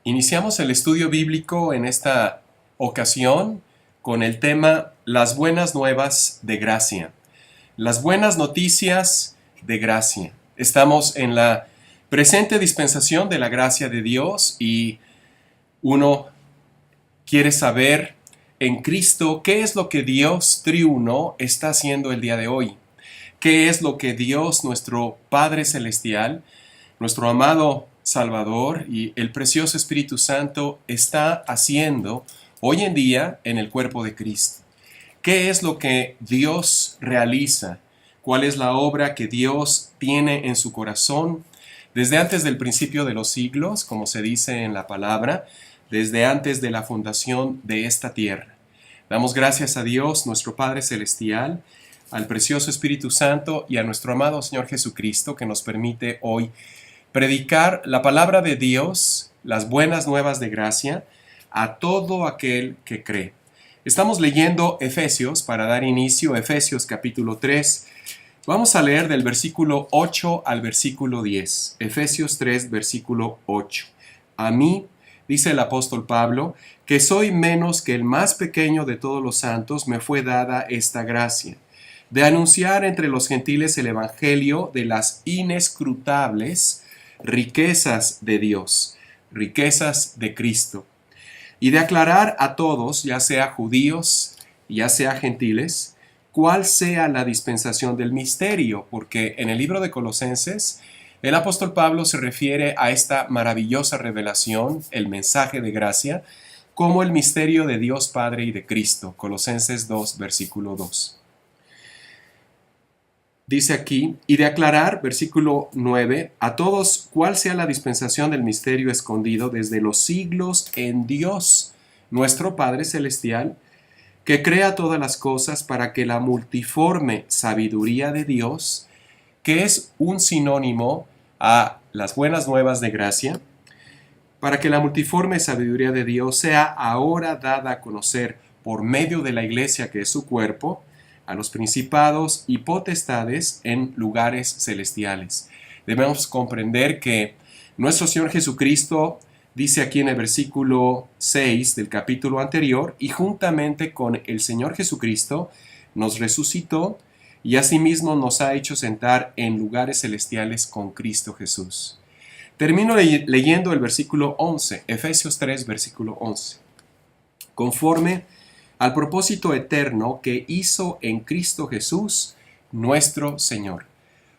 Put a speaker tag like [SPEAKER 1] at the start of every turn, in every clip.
[SPEAKER 1] Iniciamos el estudio bíblico en esta ocasión con el tema Las buenas nuevas de gracia. Las buenas noticias de gracia. Estamos en la presente dispensación de la gracia de Dios y uno quiere saber en Cristo qué es lo que Dios triuno está haciendo el día de hoy. ¿Qué es lo que Dios, nuestro Padre Celestial, nuestro amado Salvador y el precioso Espíritu Santo está haciendo hoy en día en el cuerpo de Cristo? ¿Qué es lo que Dios realiza? ¿Cuál es la obra que Dios tiene en su corazón desde antes del principio de los siglos, como se dice en la palabra, desde antes de la fundación de esta tierra? Damos gracias a Dios, nuestro Padre Celestial, al precioso Espíritu Santo y a nuestro amado Señor Jesucristo, que nos permite hoy predicar la palabra de Dios, las buenas nuevas de gracia, a todo aquel que cree. Estamos leyendo Efesios para dar inicio, Efesios capítulo 3. Vamos a leer del versículo 8 al versículo 10. Efesios 3, versículo 8. A mí, dice el apóstol Pablo, que soy menos que el más pequeño de todos los santos, me fue dada esta gracia, de anunciar entre los gentiles el evangelio de las inescrutables riquezas de Dios, riquezas de Cristo, y de aclarar a todos, ya sea judíos, ya sea gentiles, cuál sea la dispensación del misterio, porque en el libro de Colosenses, el apóstol Pablo se refiere a esta maravillosa revelación, el mensaje de gracia, como el misterio de Dios Padre y de Cristo. Colosenses 2, versículo 2. Dice aquí, y de aclarar, versículo 9, a todos cuál sea la dispensación del misterio escondido desde los siglos en Dios, nuestro Padre Celestial, que crea todas las cosas para que la multiforme sabiduría de Dios, que es un sinónimo a las buenas nuevas de gracia, para que la multiforme sabiduría de Dios sea ahora dada a conocer por medio de la iglesia que es su cuerpo, a los principados y potestades en lugares celestiales. Debemos comprender que nuestro Señor Jesucristo dice aquí en el versículo 6 del capítulo anterior, y juntamente con el Señor Jesucristo nos resucitó y asimismo nos ha hecho sentar en lugares celestiales con Cristo Jesús. Termino leyendo el versículo 11, Efesios 3, versículo 11. Conforme al propósito eterno que hizo en Cristo Jesús, nuestro Señor.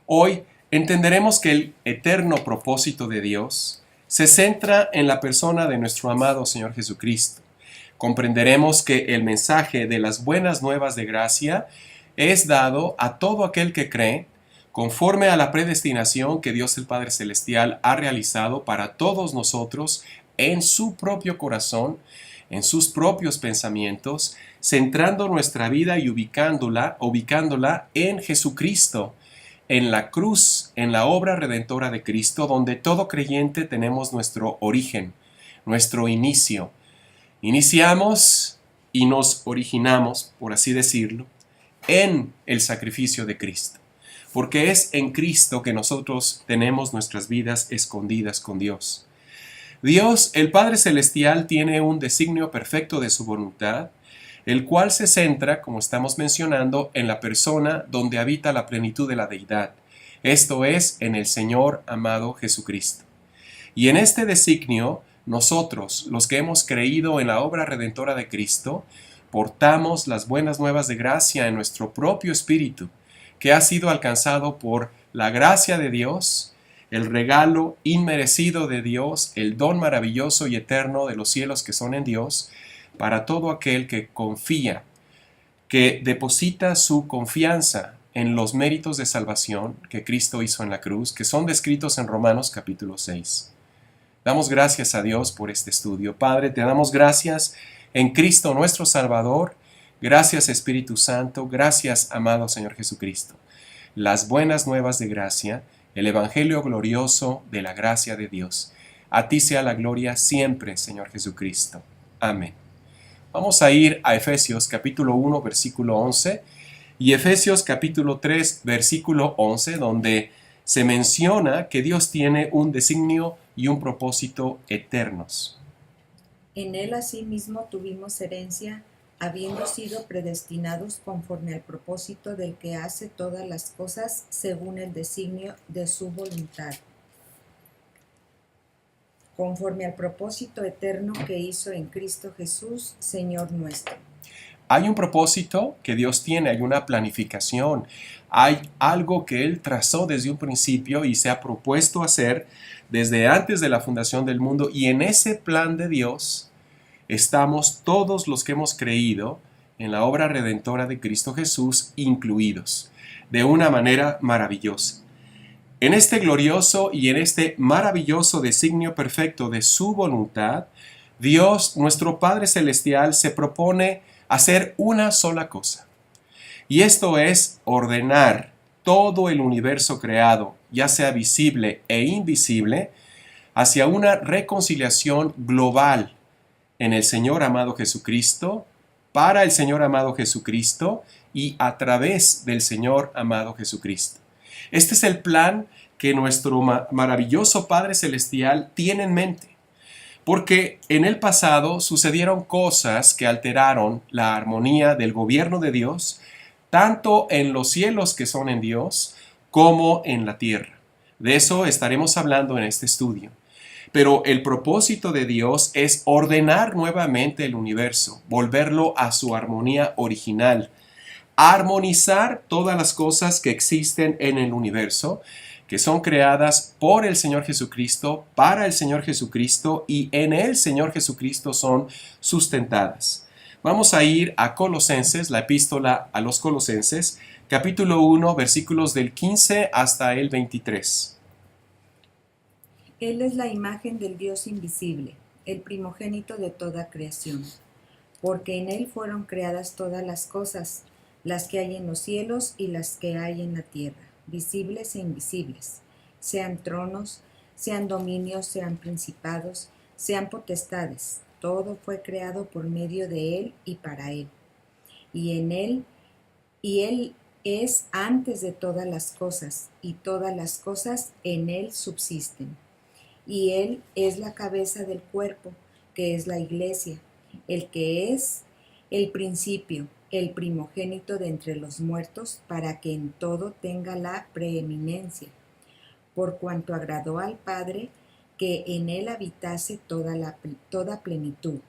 [SPEAKER 1] Hoy entenderemos que el eterno propósito de Dios se centra en la persona de nuestro amado Señor Jesucristo. Comprenderemos que el mensaje de las buenas nuevas de gracia es dado a todo aquel que cree, conforme a la predestinación que Dios el Padre Celestial ha realizado para todos nosotros en su propio corazón, en sus propios pensamientos, centrando nuestra vida y ubicándola en Jesucristo, en la cruz, en la obra redentora de Cristo, donde todo creyente tenemos nuestro origen, nuestro inicio. Iniciamos y nos originamos, por así decirlo, en el sacrificio de Cristo, porque es en Cristo que nosotros tenemos nuestras vidas escondidas con Dios. Dios, el Padre Celestial, tiene un designio perfecto de su voluntad, el cual se centra, como estamos mencionando, en la persona donde habita la plenitud de la deidad, esto es, en el Señor amado Jesucristo. Y en este designio, nosotros, los que hemos creído en la obra redentora de Cristo, portamos las buenas nuevas de gracia en nuestro propio espíritu, que ha sido alcanzado por la gracia de Dios, el regalo inmerecido de Dios, el don maravilloso y eterno de los cielos que son en Dios, para todo aquel que confía, que deposita su confianza en los méritos de salvación que Cristo hizo en la cruz, que son descritos en Romanos capítulo 6. Damos gracias a Dios por este estudio. Padre, te damos gracias en Cristo nuestro Salvador. Gracias Espíritu Santo, gracias amado Señor Jesucristo. Las buenas nuevas de gracia, el evangelio glorioso de la gracia de Dios. A ti sea la gloria siempre, Señor Jesucristo. Amén. Vamos a ir a Efesios capítulo 1, versículo 11 y Efesios capítulo 3, versículo 11, donde se menciona que Dios tiene un designio y un propósito eternos.
[SPEAKER 2] En él asimismo tuvimos herencia, habiendo sido predestinados conforme al propósito del que hace todas las cosas según el designio de su voluntad, conforme al propósito eterno que hizo en Cristo Jesús, Señor nuestro.
[SPEAKER 1] Hay un propósito que Dios tiene, hay una planificación, hay algo que Él trazó desde un principio y se ha propuesto hacer desde antes de la fundación del mundo, y en ese plan de Dios estamos todos los que hemos creído en la obra redentora de Cristo Jesús incluidos, de una manera maravillosa. En este glorioso y en este maravilloso designio perfecto de su voluntad, Dios, nuestro Padre Celestial, se propone hacer una sola cosa. Y esto es ordenar todo el universo creado, ya sea visible e invisible, hacia una reconciliación global en el Señor amado Jesucristo, para el Señor amado Jesucristo y a través del Señor amado Jesucristo. Este es el plan que nuestro maravilloso Padre Celestial tiene en mente, porque en el pasado sucedieron cosas que alteraron la armonía del gobierno de Dios, tanto en los cielos que son en Dios, como en la tierra. De eso estaremos hablando en este estudio. Pero el propósito de Dios es ordenar nuevamente el universo, volverlo a su armonía original, armonizar todas las cosas que existen en el universo, que son creadas por el Señor Jesucristo, para el Señor Jesucristo, y en el Señor Jesucristo son sustentadas. Vamos a ir a Colosenses, la epístola a los Colosenses, capítulo 1, versículos del 15 hasta el 23.
[SPEAKER 2] Él es la imagen del Dios invisible, el primogénito de toda creación, porque en él fueron creadas todas las cosas, las que hay en los cielos y las que hay en la tierra, visibles e invisibles, sean tronos, sean dominios, sean principados, sean potestades. Todo fue creado por medio de él y para él. Y él es antes de todas las cosas, y todas las cosas en él subsisten. Y él es la cabeza del cuerpo, que es la iglesia, el que es el principio, el primogénito de entre los muertos, para que en todo tenga la preeminencia, por cuanto agradó al Padre que en él habitase toda plenitud,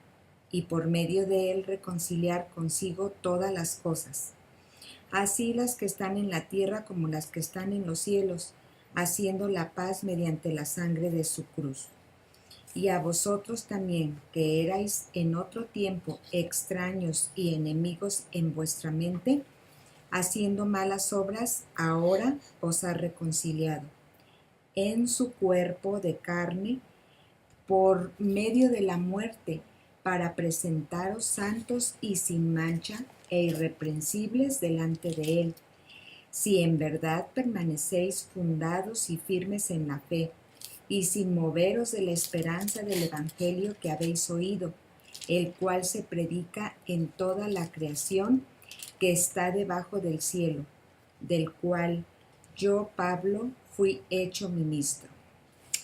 [SPEAKER 2] y por medio de él reconciliar consigo todas las cosas, así las que están en la tierra como las que están en los cielos, haciendo la paz mediante la sangre de su cruz. Y a vosotros también, que erais en otro tiempo extraños y enemigos en vuestra mente, haciendo malas obras, ahora os ha reconciliado en su cuerpo de carne por medio de la muerte, para presentaros santos y sin mancha e irreprensibles delante de él, si en verdad permanecéis fundados y firmes en la fe, y sin moveros de la esperanza del Evangelio que habéis oído, el cual se predica en toda la creación que está debajo del cielo, del cual yo, Pablo, fui hecho ministro.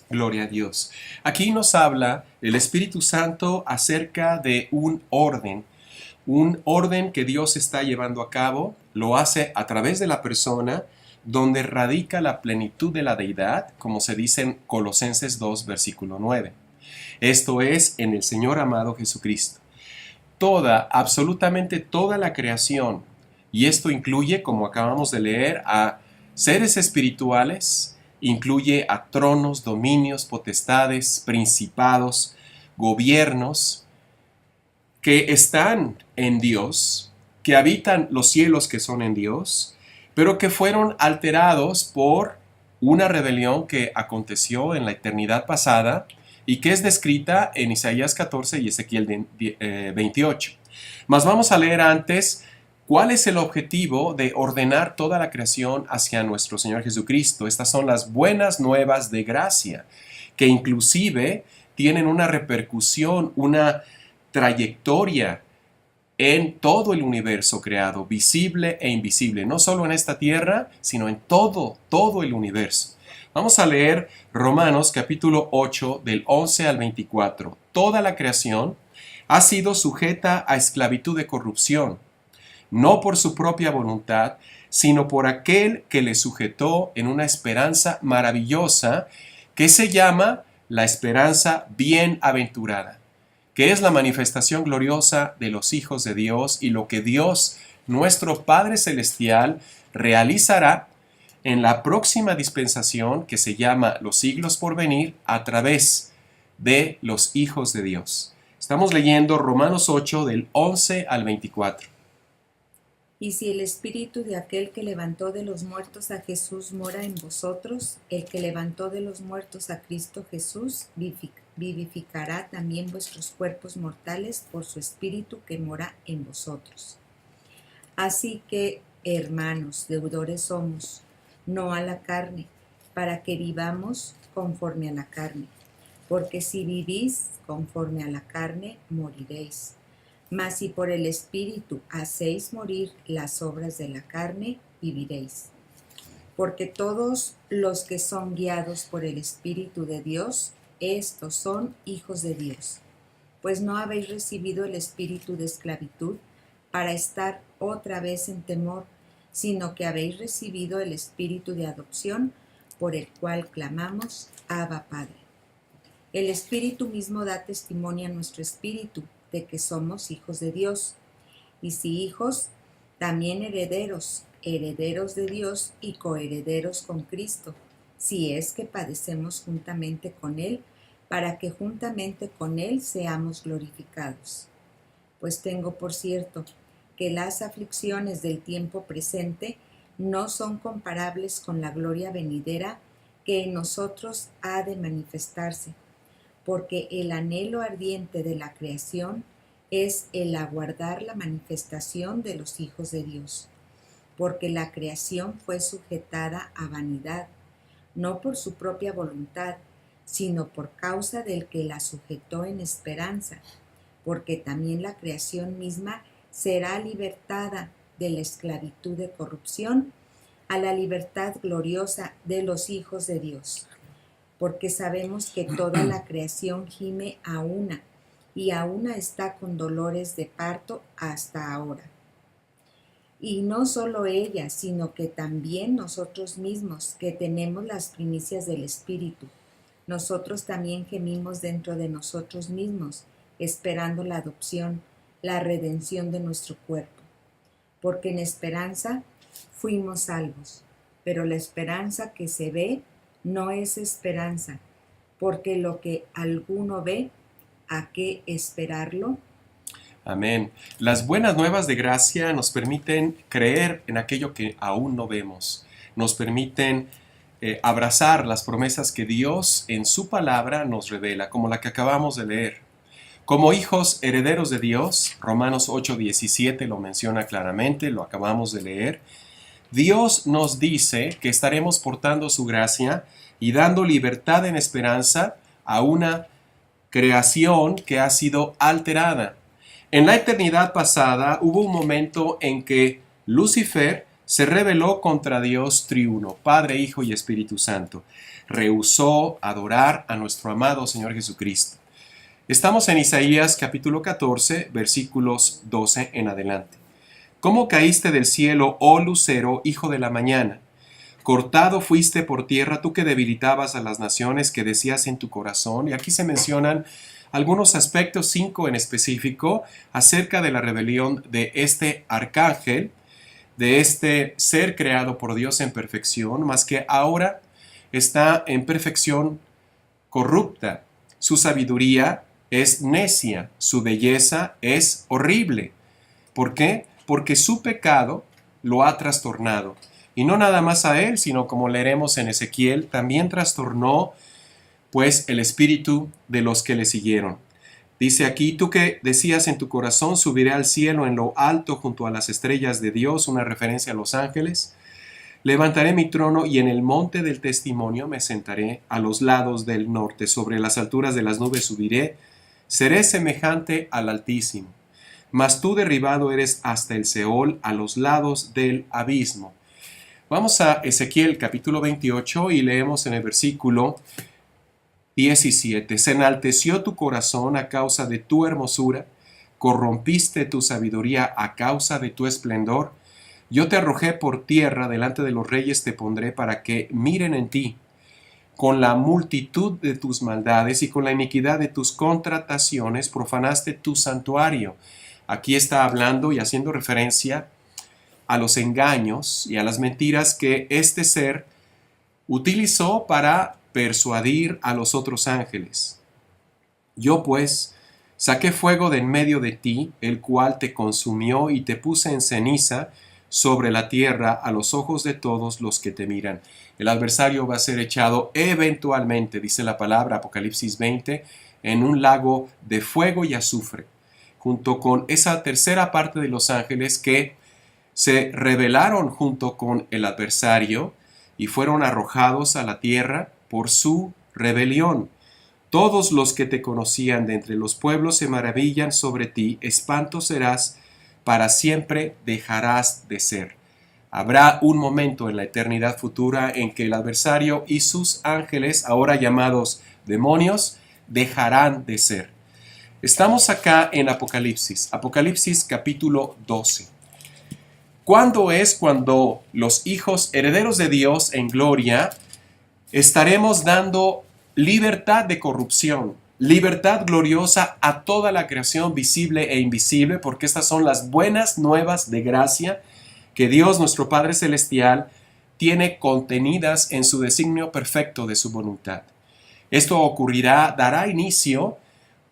[SPEAKER 1] Gloria a Dios. Aquí nos habla el Espíritu Santo acerca de un orden que Dios está llevando a cabo, lo hace a través de la persona, donde radica la plenitud de la deidad, como se dice en Colosenses 2, versículo 9. Esto es en el Señor amado Jesucristo. Absolutamente toda la creación, y esto incluye, como acabamos de leer, a seres espirituales, incluye a tronos, dominios, potestades, principados, gobiernos, que están en Dios, que habitan los cielos que son en Dios, pero que fueron alterados por una rebelión que aconteció en la eternidad pasada y que es descrita en Isaías 14 y Ezequiel 28. Mas vamos a leer antes cuál es el objetivo de ordenar toda la creación hacia nuestro Señor Jesucristo. Estas son las buenas nuevas de gracia, que inclusive tienen una repercusión, una trayectoria en todo el universo creado, visible e invisible, no solo en esta tierra, sino en todo el universo. Vamos a leer Romanos capítulo 8 del 11 al 24. Toda la creación ha sido sujeta a esclavitud de corrupción, no por su propia voluntad, sino por aquel que le sujetó en una esperanza maravillosa que se llama la esperanza bienaventurada, que es la manifestación gloriosa de los hijos de Dios y lo que Dios, nuestro Padre Celestial, realizará en la próxima dispensación que se llama los siglos por venir a través de los hijos de Dios. Estamos leyendo Romanos 8 del 11 al 24.
[SPEAKER 2] Y si el espíritu de aquel que levantó de los muertos a Jesús mora en vosotros, el que levantó de los muertos a Cristo Jesús vivificará también vuestros cuerpos mortales por su espíritu que mora en vosotros. Así que, hermanos, deudores somos, no a la carne, para que vivamos conforme a la carne. Porque si vivís conforme a la carne, moriréis. Mas si por el Espíritu hacéis morir las obras de la carne, viviréis. Porque todos los que son guiados por el Espíritu de Dios, estos son hijos de Dios. Pues no habéis recibido el espíritu de esclavitud para estar otra vez en temor, sino que habéis recibido el espíritu de adopción, por el cual clamamos, Abba, Padre. El Espíritu mismo da testimonio a nuestro espíritu de que somos hijos de Dios, y si hijos, también herederos, herederos de Dios y coherederos con Cristo, si es que padecemos juntamente con Él, para que juntamente con Él seamos glorificados. Pues tengo por cierto que las aflicciones del tiempo presente no son comparables con la gloria venidera que en nosotros ha de manifestarse, porque el anhelo ardiente de la creación es el aguardar la manifestación de los hijos de Dios, porque la creación fue sujetada a vanidad, no por su propia voluntad, sino por causa del que la sujetó en esperanza, porque también la creación misma será libertada de la esclavitud de corrupción a la libertad gloriosa de los hijos de Dios. Porque sabemos que toda la creación gime a una, y a una está con dolores de parto hasta ahora. Y no solo ella, sino que también nosotros mismos, que tenemos las primicias del Espíritu, nosotros también gemimos dentro de nosotros mismos, esperando la adopción, la redención de nuestro cuerpo. Porque en esperanza fuimos salvos, pero la esperanza que se ve no es esperanza, porque lo que alguno ve, ¿a qué esperarlo?
[SPEAKER 1] Amén. Las buenas nuevas de gracia nos permiten creer en aquello que aún no vemos. Nos permiten abrazar las promesas que Dios en su palabra nos revela, como la que acabamos de leer. Como hijos herederos de Dios, Romanos 8:17 lo menciona claramente, lo acabamos de leer. Dios nos dice que estaremos portando su gracia y dando libertad en esperanza a una creación que ha sido alterada. En la eternidad pasada hubo un momento en que Lucifer se rebeló contra Dios triuno, Padre, Hijo y Espíritu Santo. Rehusó adorar a nuestro amado Señor Jesucristo. Estamos en Isaías capítulo 14, versículos 12 en adelante. ¿Cómo caíste del cielo, oh lucero, hijo de la mañana? Cortado fuiste por tierra, tú que debilitabas a las naciones, que decías en tu corazón. Y aquí se mencionan algunos aspectos, 5 en específico, acerca de la rebelión de este arcángel, de este ser creado por Dios en perfección, mas que ahora está en perfección corrupta. Su sabiduría es necia, su belleza es horrible. ¿Por qué? Porque su pecado lo ha trastornado. Y no nada más a él, sino como leeremos en Ezequiel, también trastornó pues el espíritu de los que le siguieron. Dice aquí, tú que decías en tu corazón, subiré al cielo en lo alto junto a las estrellas de Dios, una referencia a los ángeles. Levantaré mi trono y en el monte del testimonio me sentaré a los lados del norte, sobre las alturas de las nubes subiré, seré semejante al Altísimo. mas tú derribado eres hasta el Seol, a los lados del abismo. Vamos a Ezequiel capítulo 28 y leemos en el versículo 17. Se enalteció tu corazón a causa de tu hermosura, corrompiste tu sabiduría a causa de tu esplendor. Yo te arrojé por tierra, delante de los reyes te pondré para que miren en ti. Con la multitud de tus maldades y con la iniquidad de tus contrataciones profanaste tu santuario. Aquí está hablando y haciendo referencia a los engaños y a las mentiras que este ser utilizó para persuadir a los otros ángeles. Yo pues saqué fuego de en medio de ti, el cual te consumió y te puse en ceniza sobre la tierra a los ojos de todos los que te miran. El adversario va a ser echado eventualmente, dice la palabra Apocalipsis 20, en un lago de fuego y azufre, junto con esa tercera parte de los ángeles que se rebelaron junto con el adversario y fueron arrojados a la tierra por su rebelión. Todos los que te conocían de entre los pueblos se maravillan sobre ti, espanto serás, para siempre dejarás de ser. Habrá un momento en la eternidad futura en que el adversario y sus ángeles, ahora llamados demonios, dejarán de ser. Estamos acá en Apocalipsis capítulo 12. ¿Cuándo es cuando los hijos herederos de Dios en gloria estaremos dando libertad de corrupción, libertad gloriosa a toda la creación visible e invisible? Porque estas son las buenas nuevas de gracia que Dios, nuestro Padre Celestial, tiene contenidas en su designio perfecto de su voluntad. Esto ocurrirá, dará inicio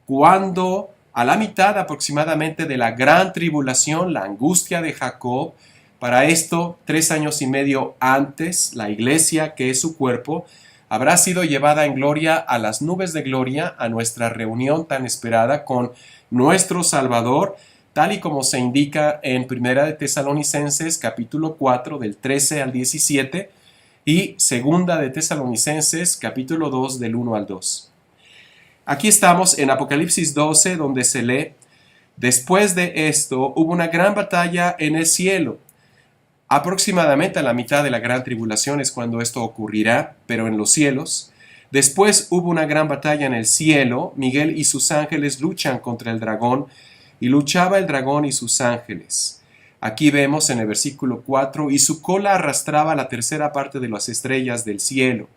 [SPEAKER 1] cuando a la mitad aproximadamente de la gran tribulación, la angustia de Jacob. Para esto, 3 años y medio antes, la iglesia, que es su cuerpo, habrá sido llevada en gloria a las nubes de gloria, a nuestra reunión tan esperada con nuestro Salvador, tal y como se indica en 1 de Tesalonicenses capítulo 4 del 13 al 17 y 2 de Tesalonicenses capítulo 2 del 1 al 2. Aquí estamos en Apocalipsis 12, donde se lee: después de esto hubo una gran batalla en el cielo. Aproximadamente a la mitad de la gran tribulación es cuando esto ocurrirá, pero en los cielos. Después hubo una gran batalla en el cielo. Miguel y sus ángeles luchan contra el dragón, y luchaba el dragón y sus ángeles. Aquí vemos en el versículo 4, y su cola arrastraba la tercera parte de las estrellas del cielo,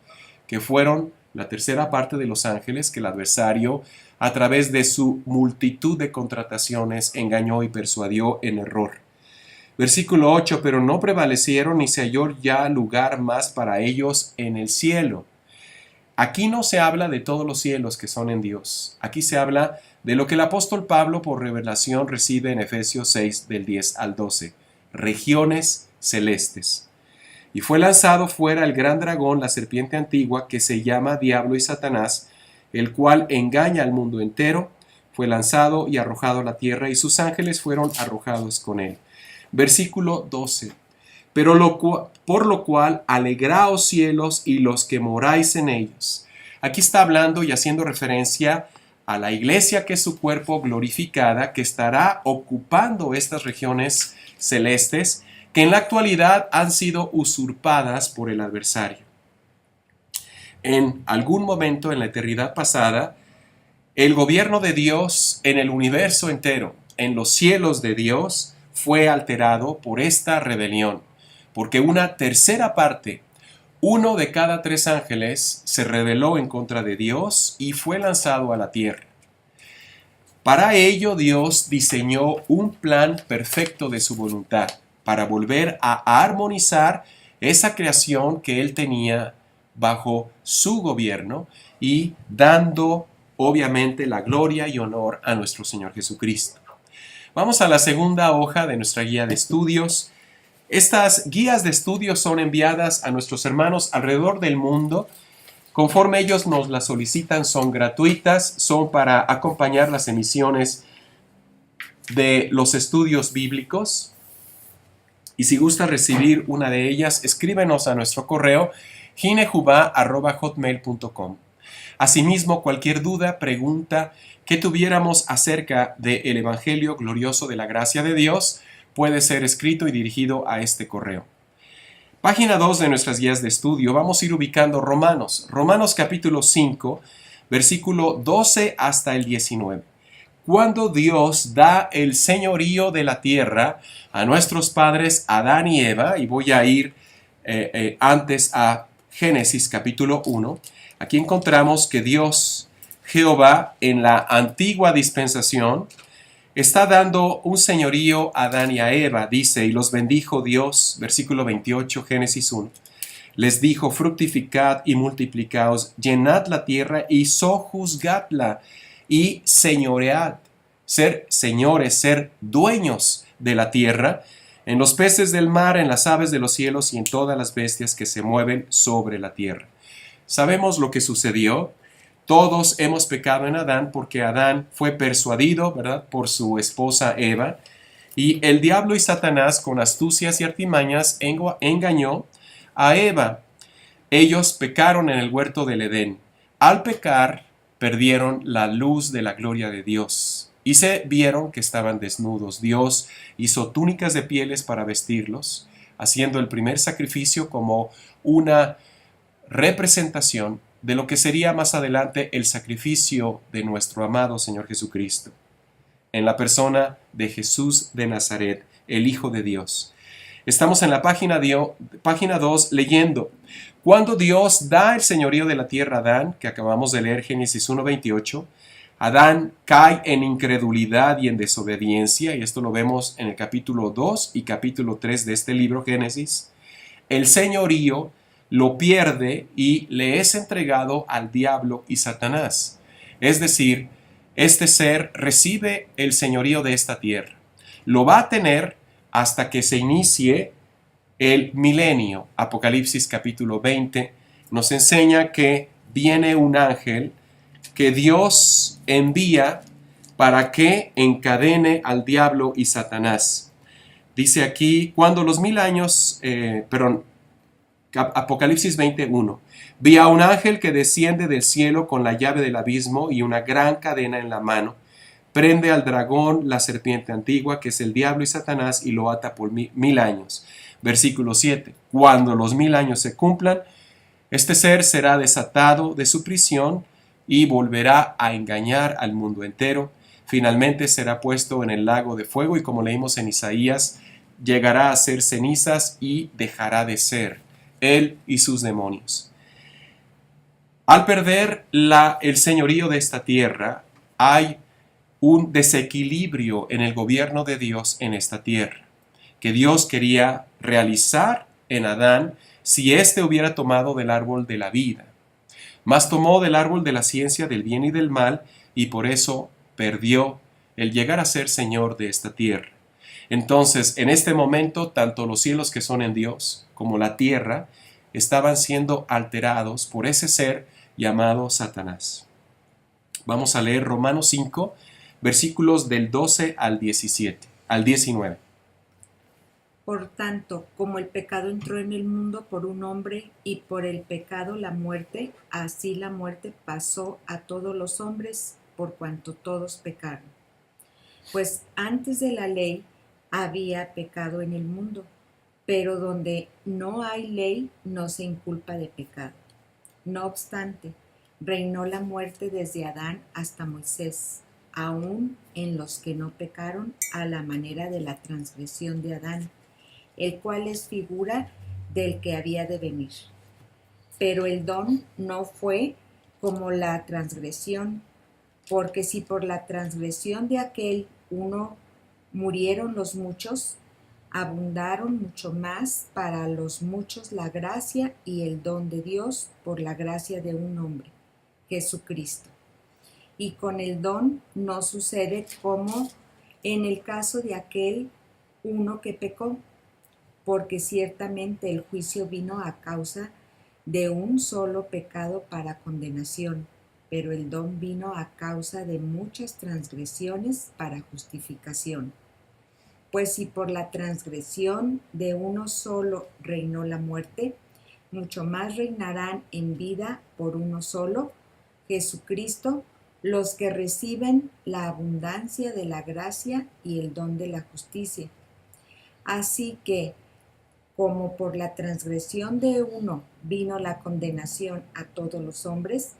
[SPEAKER 1] que fueron la tercera parte de los ángeles que el adversario, a través de su multitud de contrataciones, engañó y persuadió en error. Versículo 8, pero no prevalecieron ni se halló ya lugar más para ellos en el cielo. Aquí no se habla de todos los cielos que son en Dios. Aquí se habla de lo que el apóstol Pablo por revelación recibe en Efesios 6 del 10 al 12, regiones celestes. Y fue lanzado fuera el gran dragón, la serpiente antigua, que se llama Diablo y Satanás, el cual engaña al mundo entero. Fue lanzado y arrojado a la tierra, y sus ángeles fueron arrojados con él. Versículo 12. Por lo cual, alegraos cielos y los que moráis en ellos. Aquí está hablando y haciendo referencia a la iglesia, que es su cuerpo glorificada, que estará ocupando estas regiones celestes, que en la actualidad han sido usurpadas por el adversario. En algún momento en la eternidad pasada, el gobierno de Dios en el universo entero, en los cielos de Dios, fue alterado por esta rebelión, porque una tercera parte, 1 de cada 3 ángeles, se rebeló en contra de Dios y fue lanzado a la tierra. Para ello, Dios diseñó un plan perfecto de su voluntad, para volver a armonizar esa creación que Él tenía bajo su gobierno y dando, obviamente, la gloria y honor a nuestro Señor Jesucristo. Vamos a la segunda hoja de nuestra guía de estudios. Estas guías de estudios son enviadas a nuestros hermanos alrededor del mundo. Conforme ellos nos las solicitan, son gratuitas, son para acompañar las emisiones de los estudios bíblicos. Y si gusta recibir una de ellas, escríbenos a nuestro correo ginejuba@hotmail.com. Asimismo, cualquier duda, pregunta que tuviéramos acerca del Evangelio glorioso de la gracia de Dios puede ser escrito y dirigido a este correo. Página 2 de nuestras guías de estudio, vamos a ir ubicando Romanos. Romanos capítulo 5, versículo 12 hasta el 19. Cuando Dios da el señorío de la tierra a nuestros padres Adán y Eva, y voy a ir antes a Génesis capítulo 1, aquí encontramos que Dios, Jehová, en la antigua dispensación, está dando un señorío a Adán y a Eva, dice, y los bendijo Dios, versículo 28, Génesis 1. Les dijo, fructificad y multiplicaos, llenad la tierra y sojuzgadla y señoread, ser señores, ser dueños de la tierra, en los peces del mar, en las aves de los cielos y en todas las bestias que se mueven sobre la tierra. Sabemos lo que sucedió. Todos hemos pecado en Adán porque Adán fue persuadido, ¿verdad?, por su esposa Eva, y el diablo y Satanás con astucias y artimañas engañó a Eva. Ellos pecaron en el huerto del Edén. Al pecar, perdieron la luz de la gloria de Dios y se vieron que estaban desnudos. Dios hizo túnicas de pieles para vestirlos, haciendo el primer sacrificio como una representación de lo que sería más adelante el sacrificio de nuestro amado Señor Jesucristo, en la persona de Jesús de Nazaret, el Hijo de Dios. Estamos en la página 2 leyendo, cuando Dios da el señorío de la tierra a Adán, que acabamos de leer Génesis 1:28, Adán cae en incredulidad y en desobediencia, y esto lo vemos en el capítulo 2 y capítulo 3 de este libro Génesis. El señorío lo pierde y le es entregado al diablo y Satanás. Es decir, este ser recibe el señorío de esta tierra. Lo va a tener hasta que se inicie el milenio. Apocalipsis capítulo 20 nos enseña que viene un ángel que Dios envía para que encadene al diablo y Satanás. Dice aquí, cuando los 1000 años, Apocalipsis 21. Vi a un ángel que desciende del cielo con la llave del abismo y una gran cadena en la mano. Prende al dragón, la serpiente antigua, que es el diablo y Satanás, y lo ata por 1000 años. Versículo 7. Cuando los 1000 años se cumplan, este ser será desatado de su prisión y volverá a engañar al mundo entero. Finalmente será puesto en el lago de fuego y, como leímos en Isaías, llegará a ser cenizas y dejará de ser él y sus demonios. Al perder el señorío de esta tierra, hay un desequilibrio en el gobierno de Dios en esta tierra, que Dios quería realizar en Adán si éste hubiera tomado del árbol de la vida. Mas tomó del árbol de la ciencia del bien y del mal, y por eso perdió el llegar a ser Señor de esta tierra. Entonces, en este momento, tanto los cielos que son en Dios como la tierra estaban siendo alterados por ese ser llamado Satanás. Vamos a leer Romanos 5, versículos del 12 al 19.
[SPEAKER 2] Por tanto, como el pecado entró en el mundo por un hombre y por el pecado la muerte, así la muerte pasó a todos los hombres por cuanto todos pecaron. Pues antes de la ley había pecado en el mundo, pero donde no hay ley no se inculpa de pecado. No obstante, reinó la muerte desde Adán hasta Moisés, aun en los que no pecaron a la manera de la transgresión de Adán, el cual es figura del que había de venir. Pero el don no fue como la transgresión, porque si por la transgresión de aquel uno murieron los muchos, abundaron mucho más para los muchos la gracia y el don de Dios por la gracia de un hombre, Jesucristo. Y con el don no sucede como en el caso de aquel uno que pecó, porque ciertamente el juicio vino a causa de un solo pecado para condenación, pero el don vino a causa de muchas transgresiones para justificación. Pues si por la transgresión de uno solo reinó la muerte, mucho más reinarán en vida por uno solo Jesucristo, los que reciben la abundancia de la gracia y el don de la justicia. Así que, como por la transgresión de uno vino la condenación a todos los hombres,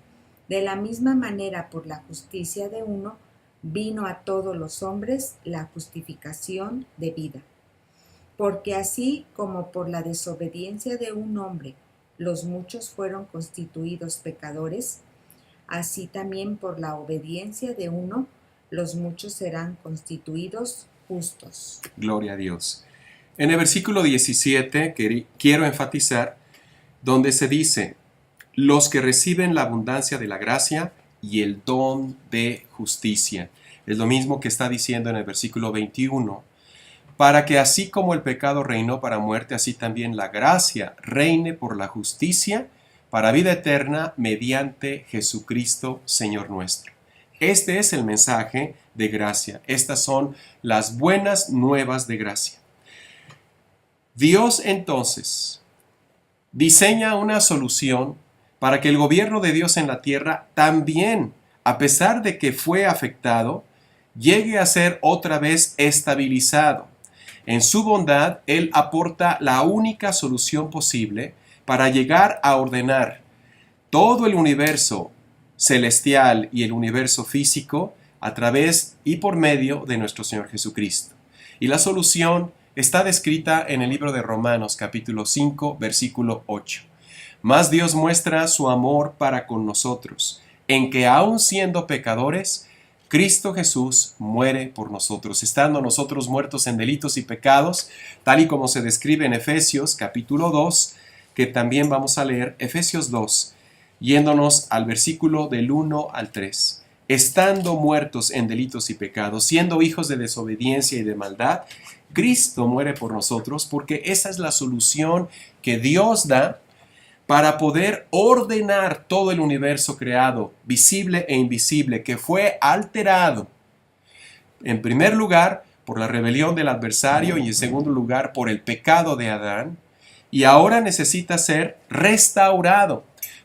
[SPEAKER 2] de la misma manera por la justicia de uno vino a todos los hombres la justificación de vida. Porque así como por la desobediencia de un hombre los muchos fueron constituidos pecadores, así también por la obediencia de uno los muchos serán constituidos justos.
[SPEAKER 1] Gloria a Dios. En el versículo 17 quiero enfatizar donde se dice, los que reciben la abundancia de la gracia y el don de justicia. Es lo mismo que está diciendo en el versículo 21. Para que así como el pecado reinó para muerte, así también la gracia reine por la justicia para vida eterna mediante Jesucristo, Señor nuestro. Este es el mensaje de gracia. Estas son las buenas nuevas de gracia. Dios entonces diseña una solución para que el gobierno de Dios en la tierra también, a pesar de que fue afectado, llegue a ser otra vez estabilizado. En su bondad, Él aporta la única solución posible para llegar a ordenar todo el universo celestial y el universo físico a través y por medio de nuestro Señor Jesucristo. Y la solución está descrita en el libro de Romanos capítulo 5, versículo 8. Mas Dios muestra su amor para con nosotros, en que aun siendo pecadores, Cristo Jesús muere por nosotros, estando nosotros muertos en delitos y pecados, tal y como se describe en Efesios capítulo 2, que también vamos a leer Efesios 2, yéndonos al versículo del 1 al 3. Estando muertos en delitos y pecados, siendo hijos de desobediencia y de maldad, Cristo muere por nosotros, porque esa es la solución que Dios da para poder ordenar todo el universo creado, visible e invisible, que fue alterado, en primer lugar, por la rebelión del adversario y en segundo lugar, por el pecado de Adán, y ahora necesita ser restaurado.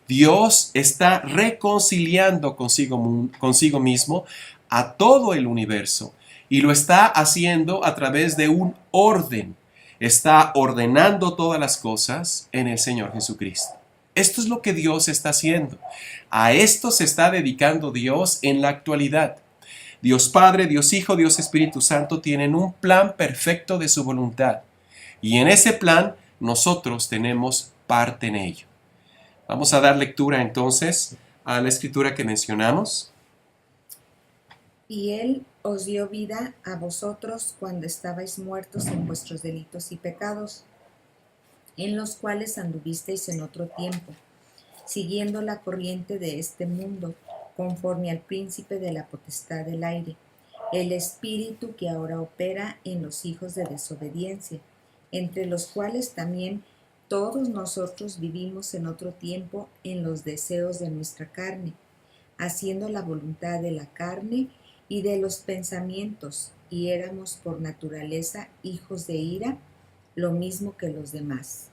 [SPEAKER 1] Dios está reconciliando consigo mismo a todo el universo y lo está haciendo a través de un orden. Está ordenando todas las cosas en el Señor Jesucristo. Esto es lo que Dios está haciendo. A esto se está dedicando Dios en la actualidad. Dios Padre, Dios Hijo, Dios Espíritu Santo tienen un plan perfecto de su voluntad. Y en ese plan nosotros tenemos parte en ello. Vamos a dar lectura entonces a la escritura que mencionamos.
[SPEAKER 2] Y Él os dio vida a vosotros cuando estabais muertos en vuestros delitos y pecados, en los cuales anduvisteis en otro tiempo, siguiendo la corriente de este mundo, conforme al príncipe de la potestad del aire, el espíritu que ahora opera en los hijos de desobediencia, entre los cuales también todos nosotros vivimos en otro tiempo en los deseos de nuestra carne, haciendo la voluntad de la carne y de los pensamientos, y éramos por naturaleza hijos de ira, lo mismo que los demás.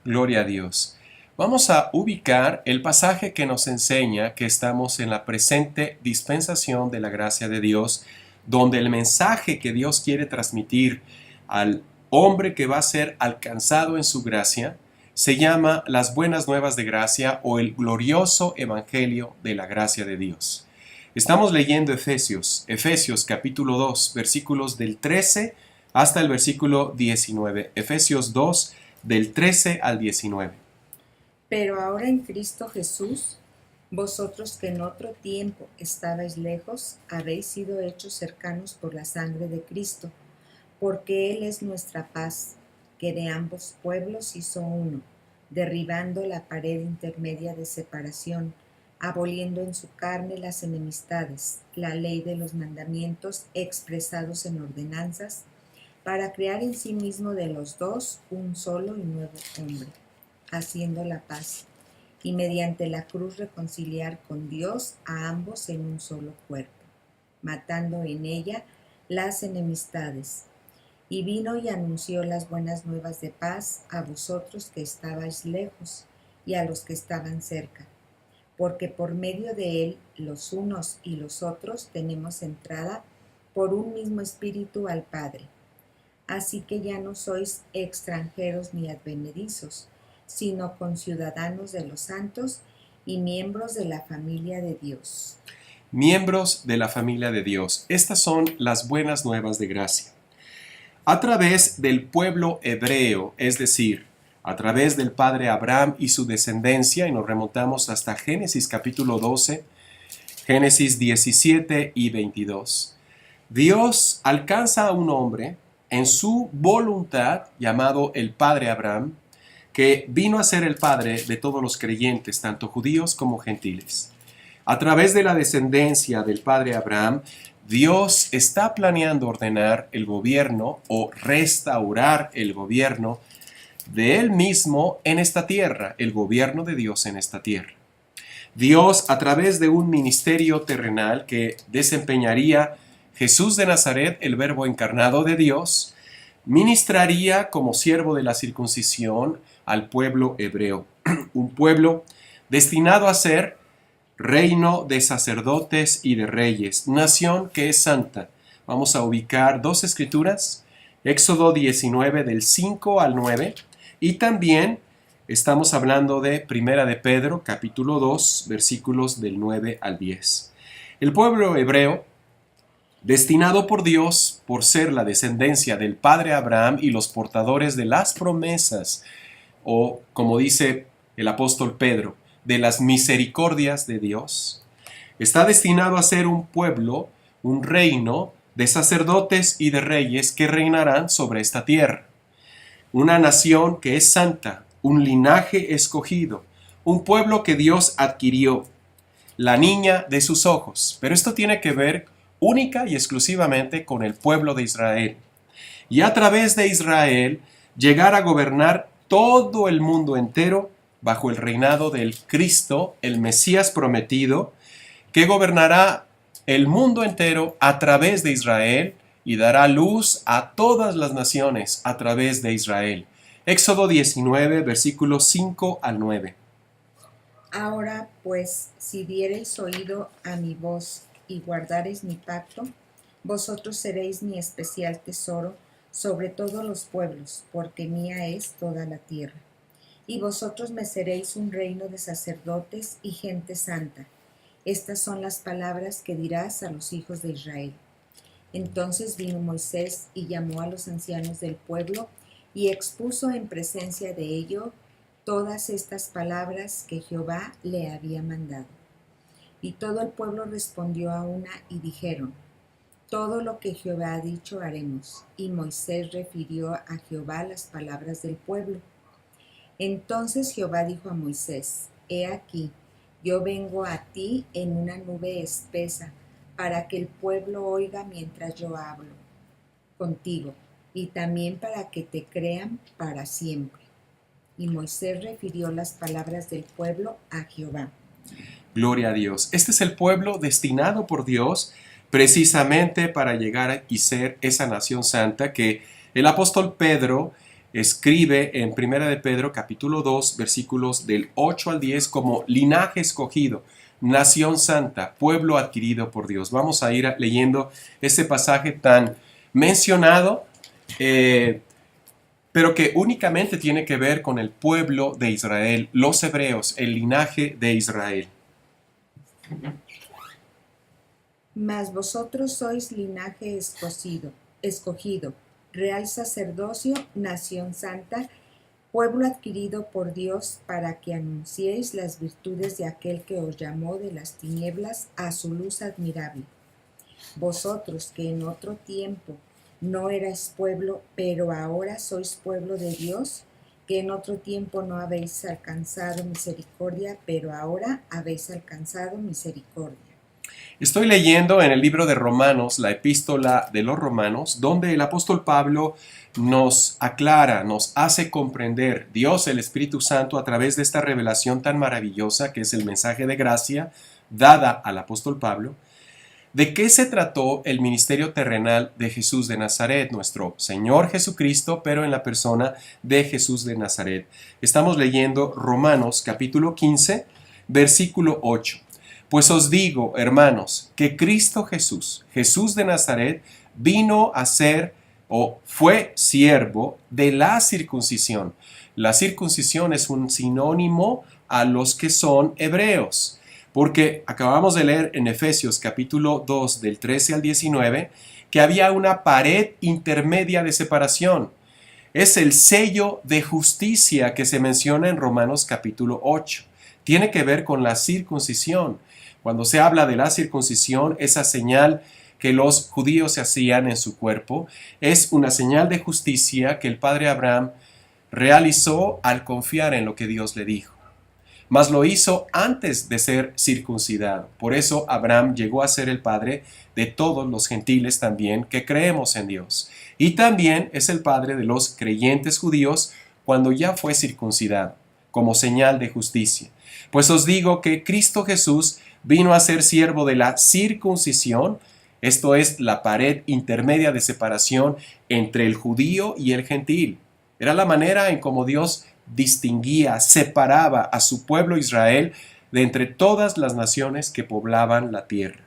[SPEAKER 1] Gloria a Dios. Vamos a ubicar el pasaje que nos enseña que estamos en la presente dispensación de la gracia de Dios, donde el mensaje que Dios quiere transmitir al hombre que va a ser alcanzado en su gracia se llama las buenas nuevas de gracia o el glorioso evangelio de la gracia de Dios. Estamos leyendo Efesios capítulo 2, versículos del 13 hasta el versículo 19. Efesios 2, del 13 al 19.
[SPEAKER 2] Pero ahora en Cristo Jesús, vosotros que en otro tiempo estabais lejos, habéis sido hechos cercanos por la sangre de Cristo, porque Él es nuestra paz, que de ambos pueblos hizo uno, derribando la pared intermedia de separación, aboliendo en su carne las enemistades, la ley de los mandamientos expresados en ordenanzas, para crear en sí mismo de los dos un solo y nuevo hombre, haciendo la paz, y mediante la cruz reconciliar con Dios a ambos en un solo cuerpo, matando en ella las enemistades. Y vino y anunció las buenas nuevas de paz a vosotros que estabais lejos y a los que estaban cerca, porque por medio de él los unos y los otros tenemos entrada por un mismo espíritu al Padre. Así que ya no sois extranjeros ni advenedizos, sino conciudadanos de los santos y miembros de la familia de Dios.
[SPEAKER 1] Miembros de la familia de Dios. Estas son las buenas nuevas de gracia. A través del pueblo hebreo, es decir, a través del padre Abraham y su descendencia, y nos remontamos hasta Génesis capítulo 12, Génesis 17 y 22, Dios alcanza a un hombre en su voluntad, llamado el padre Abraham, que vino a ser el padre de todos los creyentes, tanto judíos como gentiles. A través de la descendencia del padre Abraham, Dios está planeando ordenar el gobierno o restaurar el gobierno de Él mismo en esta tierra, el gobierno de Dios en esta tierra. Dios, a través de un ministerio terrenal que desempeñaría Jesús de Nazaret, el Verbo encarnado de Dios, ministraría como siervo de la circuncisión al pueblo hebreo, un pueblo destinado a ser reino de sacerdotes y de reyes, nación que es santa. Vamos a ubicar dos escrituras, Éxodo 19 del 5 al 9, y también estamos hablando de Primera de Pedro, capítulo 2, versículos del 9 al 10. El pueblo hebreo, destinado por Dios por ser la descendencia del padre Abraham y los portadores de las promesas, o como dice el apóstol Pedro, de las misericordias de Dios, está destinado a ser un pueblo, un reino de sacerdotes y de reyes que reinarán sobre esta tierra. Una nación que es santa, un linaje escogido, un pueblo que Dios adquirió, la niña de sus ojos. Pero esto tiene que ver única y exclusivamente con el pueblo de Israel. Y a través de Israel llegar a gobernar todo el mundo entero bajo el reinado del Cristo, el Mesías prometido, que gobernará el mundo entero a través de Israel y dará luz a todas las naciones a través de Israel. Éxodo 19, versículos 5 al 9.
[SPEAKER 2] Ahora pues, si diereis oído a mi voz y guardareis mi pacto, vosotros seréis mi especial tesoro sobre todos los pueblos, porque mía es toda la tierra. Y vosotros me seréis un reino de sacerdotes y gente santa. Estas son las palabras que dirás a los hijos de Israel. Entonces vino Moisés y llamó a los ancianos del pueblo y expuso en presencia de ellos todas estas palabras que Jehová le había mandado. Y todo el pueblo respondió a una y dijeron: todo lo que Jehová ha dicho haremos. Y Moisés refirió a Jehová las palabras del pueblo. Entonces Jehová dijo a Moisés: he aquí, yo vengo a ti en una nube espesa, para que el pueblo oiga mientras yo hablo contigo, y también para que te crean para siempre. Y Moisés refirió las palabras del pueblo a Jehová.
[SPEAKER 1] Gloria a Dios. Este es el pueblo destinado por Dios precisamente para llegar y ser esa nación santa que el apóstol Pedro escribe en Primera de Pedro capítulo 2 versículos del 8 al 10 como linaje escogido, nación santa, pueblo adquirido por Dios. Vamos a ir leyendo este pasaje tan mencionado, pero que únicamente tiene que ver con el pueblo de Israel, los hebreos, el linaje de Israel.
[SPEAKER 2] Mas vosotros sois linaje escogido, real sacerdocio, nación santa, pueblo adquirido por Dios, para que anunciéis las virtudes de aquel que os llamó de las tinieblas a su luz admirable. Vosotros que en otro tiempo no erais pueblo, pero ahora sois pueblo de Dios, que en otro tiempo no habéis alcanzado misericordia, pero ahora habéis alcanzado misericordia.
[SPEAKER 1] Estoy leyendo en el libro de Romanos, la epístola de los Romanos, donde el apóstol Pablo nos aclara, nos hace comprender Dios, el Espíritu Santo, a través de esta revelación tan maravillosa que es el mensaje de gracia dada al apóstol Pablo, de qué se trató el ministerio terrenal de Jesús de Nazaret, nuestro Señor Jesucristo, pero en la persona de Jesús de Nazaret. Estamos leyendo Romanos capítulo 15, Versículo 8. Pues os digo, hermanos, que Cristo Jesús, Jesús de Nazaret, vino a ser o fue siervo de la circuncisión. La circuncisión es un sinónimo a los que son hebreos, porque acabamos de leer en Efesios capítulo 2 del 13 al 19 que había una pared intermedia de separación. Es el sello de justicia que se menciona en Romanos capítulo 8. Tiene que ver con la circuncisión. Cuando se habla de la circuncisión, esa señal que los judíos se hacían en su cuerpo es una señal de justicia que el padre Abraham realizó al confiar en lo que Dios le dijo. Mas lo hizo antes de ser circuncidado. Por eso Abraham llegó a ser el padre de todos los gentiles también que creemos en Dios. Y también es el padre de los creyentes judíos cuando ya fue circuncidado, como señal de justicia. Pues os digo que Cristo Jesús vino a ser siervo de la circuncisión, esto es la pared intermedia de separación entre el judío y el gentil. Era la manera en cómo Dios distinguía, separaba a su pueblo Israel de entre todas las naciones que poblaban la tierra.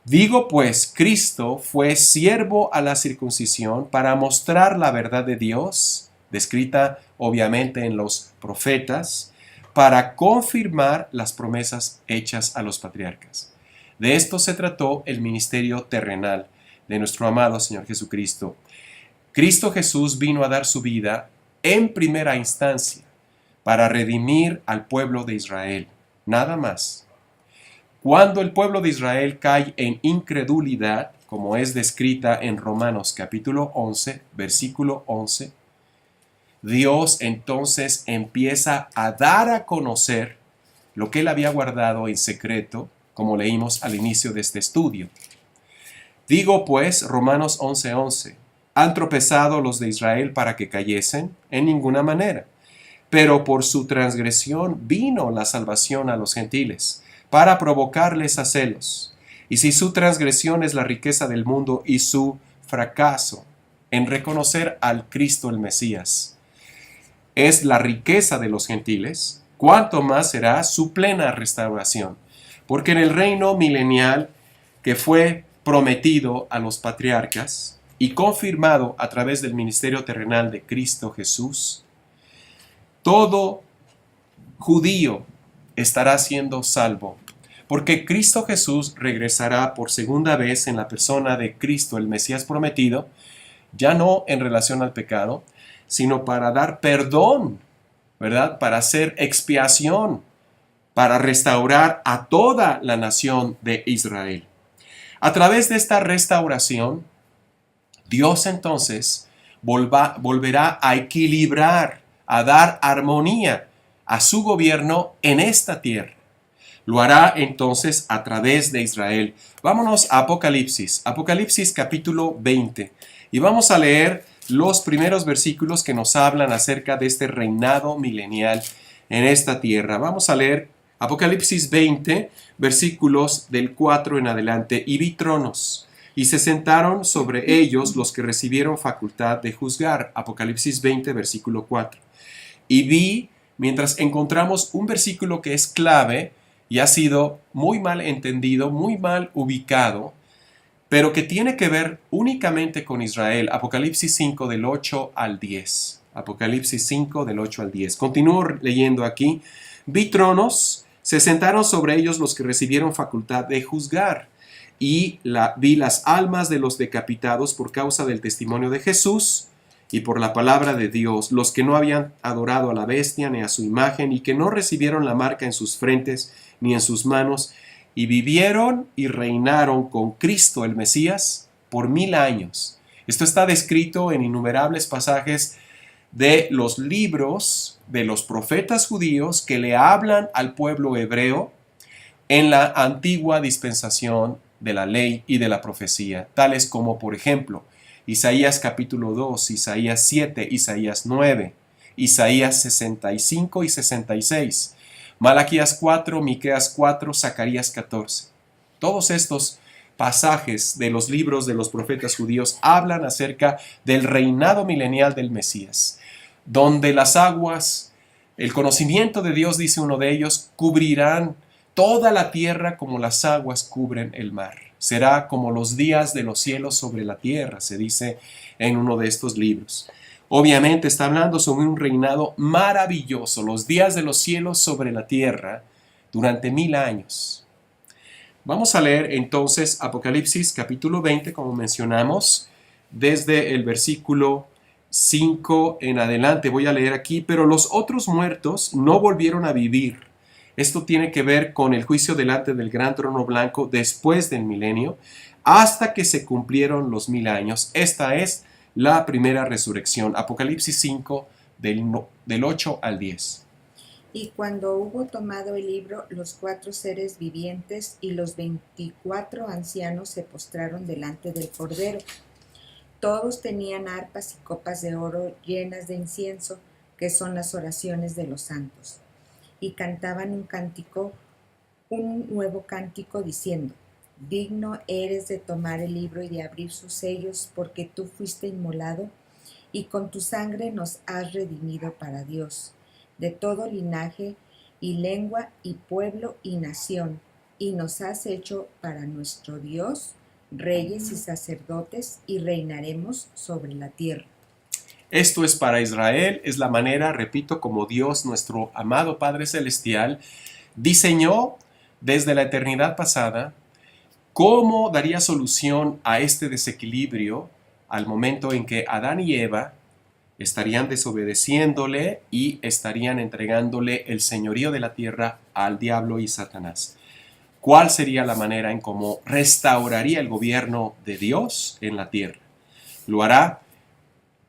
[SPEAKER 1] Digo pues, Cristo fue siervo a la circuncisión para mostrar la verdad de Dios, descrita obviamente en los profetas, para confirmar las promesas hechas a los patriarcas. De esto se trató el ministerio terrenal de nuestro amado Señor Jesucristo. Cristo Jesús vino a dar su vida en primera instancia para redimir al pueblo de Israel, nada más. Cuando el pueblo de Israel cae en incredulidad, como es descrita en Romanos capítulo 11, versículo 11, Dios entonces empieza a dar a conocer lo que él había guardado en secreto, como leímos al inicio de este estudio. Digo pues, Romanos 11:11, ¿han tropezado los de Israel para que cayesen? En ninguna manera. Pero por su transgresión vino la salvación a los gentiles, para provocarles a celos. Y si su transgresión es la riqueza del mundo y su fracaso en reconocer al Cristo el Mesías es la riqueza de los gentiles, cuánto más será su plena restauración. Porque en el reino milenial que fue prometido a los patriarcas y confirmado a través del ministerio terrenal de Cristo Jesús, todo judío estará siendo salvo, porque Cristo Jesús regresará por segunda vez en la persona de Cristo, el Mesías prometido, ya no en relación al pecado, sino para dar perdón, ¿verdad? Para hacer expiación, para restaurar a toda la nación de Israel. A través de esta restauración, Dios entonces volverá a equilibrar, a dar armonía a su gobierno en esta tierra. Lo hará entonces a través de Israel. Vámonos a Apocalipsis, Apocalipsis capítulo 20, y vamos a leer los primeros versículos que nos hablan acerca de este reinado milenial en esta tierra. Vamos a leer Apocalipsis 20, versículos del 4 en adelante. Y vi tronos, y se sentaron sobre ellos los que recibieron facultad de juzgar. Apocalipsis 20, versículo 4. Y vi, mientras encontramos un versículo que es clave y ha sido muy mal entendido, muy mal ubicado, pero que tiene que ver únicamente con Israel. Apocalipsis 5 del 8 al 10. Apocalipsis 5 del 8 al 10. Continúo leyendo aquí. Vi tronos, se sentaron sobre ellos los que recibieron facultad de juzgar. Y vi las almas de los decapitados por causa del testimonio de Jesús y por la palabra de Dios, los que no habían adorado a la bestia ni a su imagen y que no recibieron la marca en sus frentes ni en sus manos, y vivieron y reinaron con Cristo el Mesías por 1000 años. Esto está descrito en innumerables pasajes de los libros de los profetas judíos que le hablan al pueblo hebreo en la antigua dispensación de la ley y de la profecía, tales como, por ejemplo, Isaías capítulo 2, Isaías 7, Isaías 9, Isaías 65 y 66, Malaquías 4, Miqueas 4, Zacarías 14. Todos estos pasajes de los libros de los profetas judíos hablan acerca del reinado milenial del Mesías, donde las aguas El conocimiento de Dios, dice uno de ellos, cubrirán toda la tierra como las aguas cubren el mar. Será como los días de los cielos sobre la tierra, se dice en uno de estos libros. Obviamente está hablando sobre un reinado maravilloso, los días de los cielos sobre la tierra durante 1000 años. Vamos a leer entonces Apocalipsis capítulo 20, como mencionamos, desde el versículo 5 en adelante. Voy a leer aquí: pero los otros muertos no volvieron a vivir. Esto tiene que ver con el juicio delante del gran trono blanco después del milenio, hasta que se cumplieron los 1000 años. Esta es la primera resurrección. Apocalipsis 5, del 8 al 10.
[SPEAKER 2] Y cuando hubo tomado el libro, los 4 seres vivientes y los 24 ancianos se postraron delante del Cordero. Todos tenían arpas y copas de oro llenas de incienso, que son las oraciones de los santos. Y cantaban un nuevo cántico diciendo: digno eres de tomar el libro y de abrir sus sellos, porque tú fuiste inmolado, y con tu sangre nos has redimido para Dios, de todo linaje y lengua y pueblo y nación, y nos has hecho para nuestro Dios reyes y sacerdotes, y reinaremos sobre la tierra.
[SPEAKER 1] Esto es para Israel, es la manera, repito, como Dios, nuestro amado Padre Celestial, diseñó desde la eternidad pasada cómo daría solución a este desequilibrio al momento en que Adán y Eva estarían desobedeciéndole y estarían entregándole el señorío de la tierra al diablo y Satanás. ¿Cuál sería la manera en cómo restauraría el gobierno de Dios en la tierra? Lo hará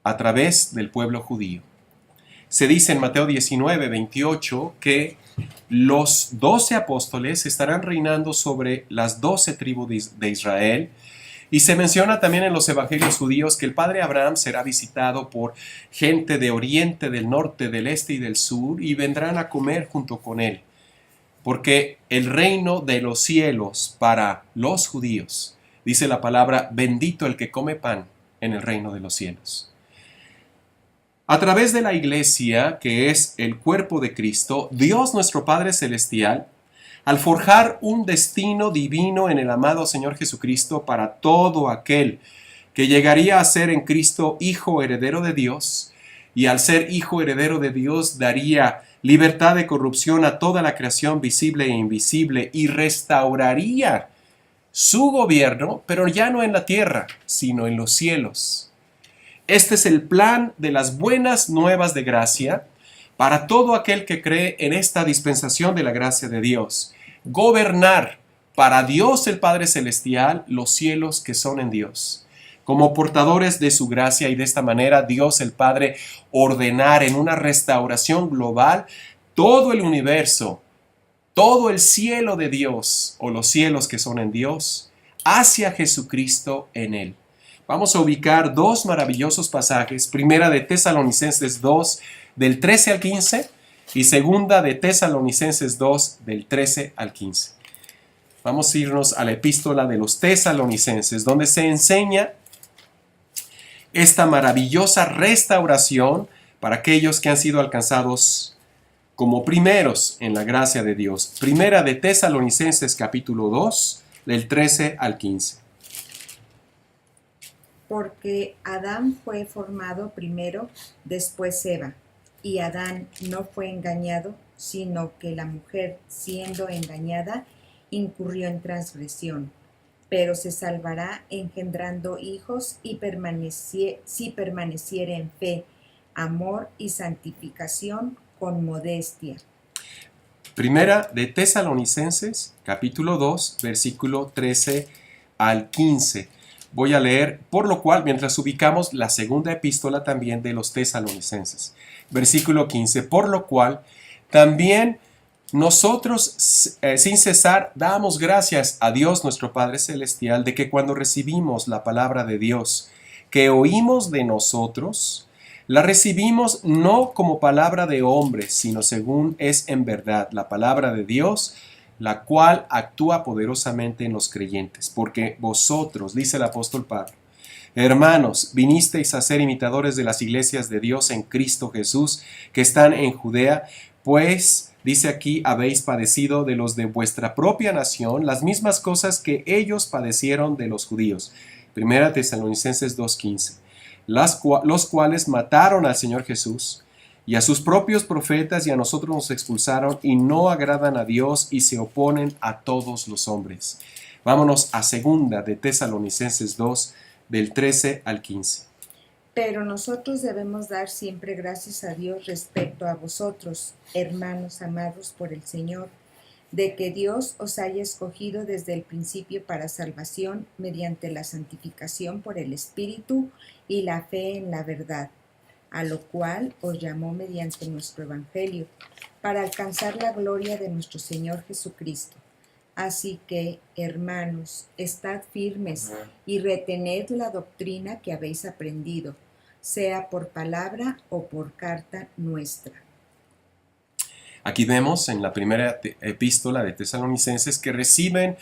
[SPEAKER 1] a través del pueblo judío. Se dice en Mateo 19, 28 que los 12 apóstoles estarán reinando sobre las 12 tribus de Israel, y se menciona también en los evangelios judíos que el padre Abraham será visitado por gente de oriente, del norte, del este y del sur, y vendrán a comer junto con él, porque el reino de los cielos para los judíos, dice la palabra, bendito el que come pan en el reino de los cielos. A través de la iglesia, que es el cuerpo de Cristo, Dios nuestro Padre Celestial, al forjar un destino divino en el amado Señor Jesucristo para todo aquel que llegaría a ser en Cristo hijo heredero de Dios, y al ser hijo heredero de Dios daría libertad de corrupción a toda la creación visible e invisible, y restauraría su gobierno, pero ya no en la tierra, sino en los cielos. Este es el plan de las buenas nuevas de gracia para todo aquel que cree en esta dispensación de la gracia de Dios. Gobernar para Dios el Padre Celestial los cielos que son en Dios, como portadores de su gracia, y de esta manera Dios el Padre ordenar en una restauración global todo el universo, todo el cielo de Dios, o los cielos que son en Dios, hacia Jesucristo en él. Vamos a ubicar dos maravillosos pasajes: primera de Tesalonicenses 2, del 13 al 15, y segunda de Tesalonicenses 2, del 13 al 15. Vamos a irnos a la epístola de los Tesalonicenses, donde se enseña esta maravillosa restauración para aquellos que han sido alcanzados como primeros en la gracia de Dios. Primera de Tesalonicenses capítulo 2, del 13 al 15.
[SPEAKER 2] Porque Adán fue formado primero, después Eva, y Adán no fue engañado, sino que la mujer, siendo engañada, incurrió en transgresión, pero se salvará engendrando hijos si permaneciere en fe, amor y santificación con modestia.
[SPEAKER 1] Primera de Tesalonicenses, capítulo 2, versículo 13 al 15. Voy a leer, por lo cual, mientras ubicamos la segunda epístola también de los Tesalonicenses. Versículo 15, por lo cual, también nosotros sin cesar damos gracias a Dios nuestro Padre Celestial, de que cuando recibimos la palabra de Dios que oímos de nosotros, la recibimos no como palabra de hombres, sino según es en verdad la palabra de Dios, la cual actúa poderosamente en los creyentes. Porque vosotros, dice el apóstol Pablo, Hermanos, vinisteis a ser imitadores de las iglesias de Dios en Cristo Jesús, que están en Judea, pues, dice aquí, habéis padecido de los de vuestra propia nación las mismas cosas que ellos padecieron de los judíos. Primera Tesalonicenses 2:15. Los cuales mataron al Señor Jesús y a sus propios profetas, y a nosotros nos expulsaron, y no agradan a Dios y se oponen a todos los hombres. Vámonos a segunda de Tesalonicenses 2, del 13 al 15.
[SPEAKER 2] Pero nosotros debemos dar siempre gracias a Dios respecto a vosotros, hermanos amados por el Señor, de que Dios os haya escogido desde el principio para salvación mediante la santificación por el Espíritu y la fe en la verdad, a lo cual os llamó mediante nuestro Evangelio, para alcanzar la gloria de nuestro Señor Jesucristo. Así que, hermanos, estad firmes y retened la doctrina que habéis aprendido, sea por palabra o por carta nuestra.
[SPEAKER 1] Aquí vemos en la primera epístola de Tesalonicenses que reciben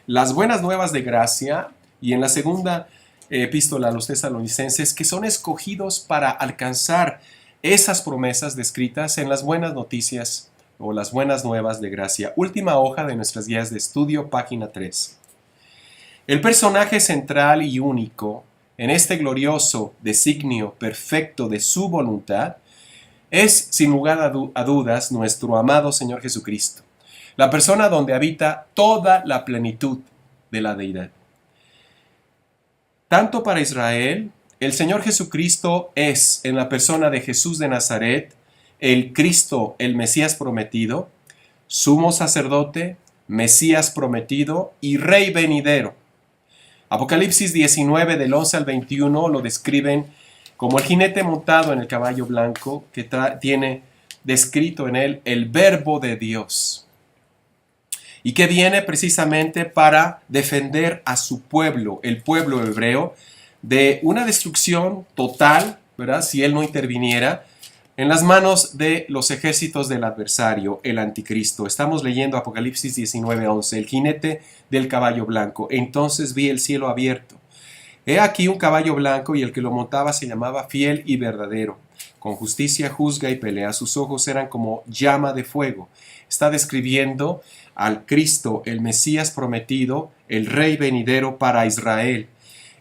[SPEAKER 1] las buenas nuevas de gracia, y en la segunda epístola a los tesalonicenses que son escogidos para alcanzar esas promesas descritas en las buenas noticias o las buenas nuevas de gracia. Última hoja de nuestras guías de estudio, página 3. El personaje central y único en este glorioso designio perfecto de su voluntad es, sin lugar a dudas, nuestro amado Señor Jesucristo, la persona donde habita toda la plenitud de la deidad. Tanto para Israel, el Señor Jesucristo es, en la persona de Jesús de Nazaret, el Cristo, el Mesías prometido, sumo sacerdote, Mesías prometido y Rey venidero. Apocalipsis 19 del 11 al 21 lo describen como el jinete montado en el caballo blanco que tiene descrito en él el Verbo de Dios y que viene precisamente para defender a su pueblo, el pueblo hebreo, de una destrucción total, ¿verdad? Si él no interviniera, en las manos de los ejércitos del adversario, el anticristo. Estamos leyendo Apocalipsis 19:11, el jinete del caballo blanco. Entonces vi el cielo abierto. He aquí un caballo blanco, y el que lo montaba se llamaba Fiel y Verdadero. Con justicia juzga y pelea. Sus ojos eran como llama de fuego. Está describiendo al Cristo, el Mesías prometido, el Rey venidero para Israel.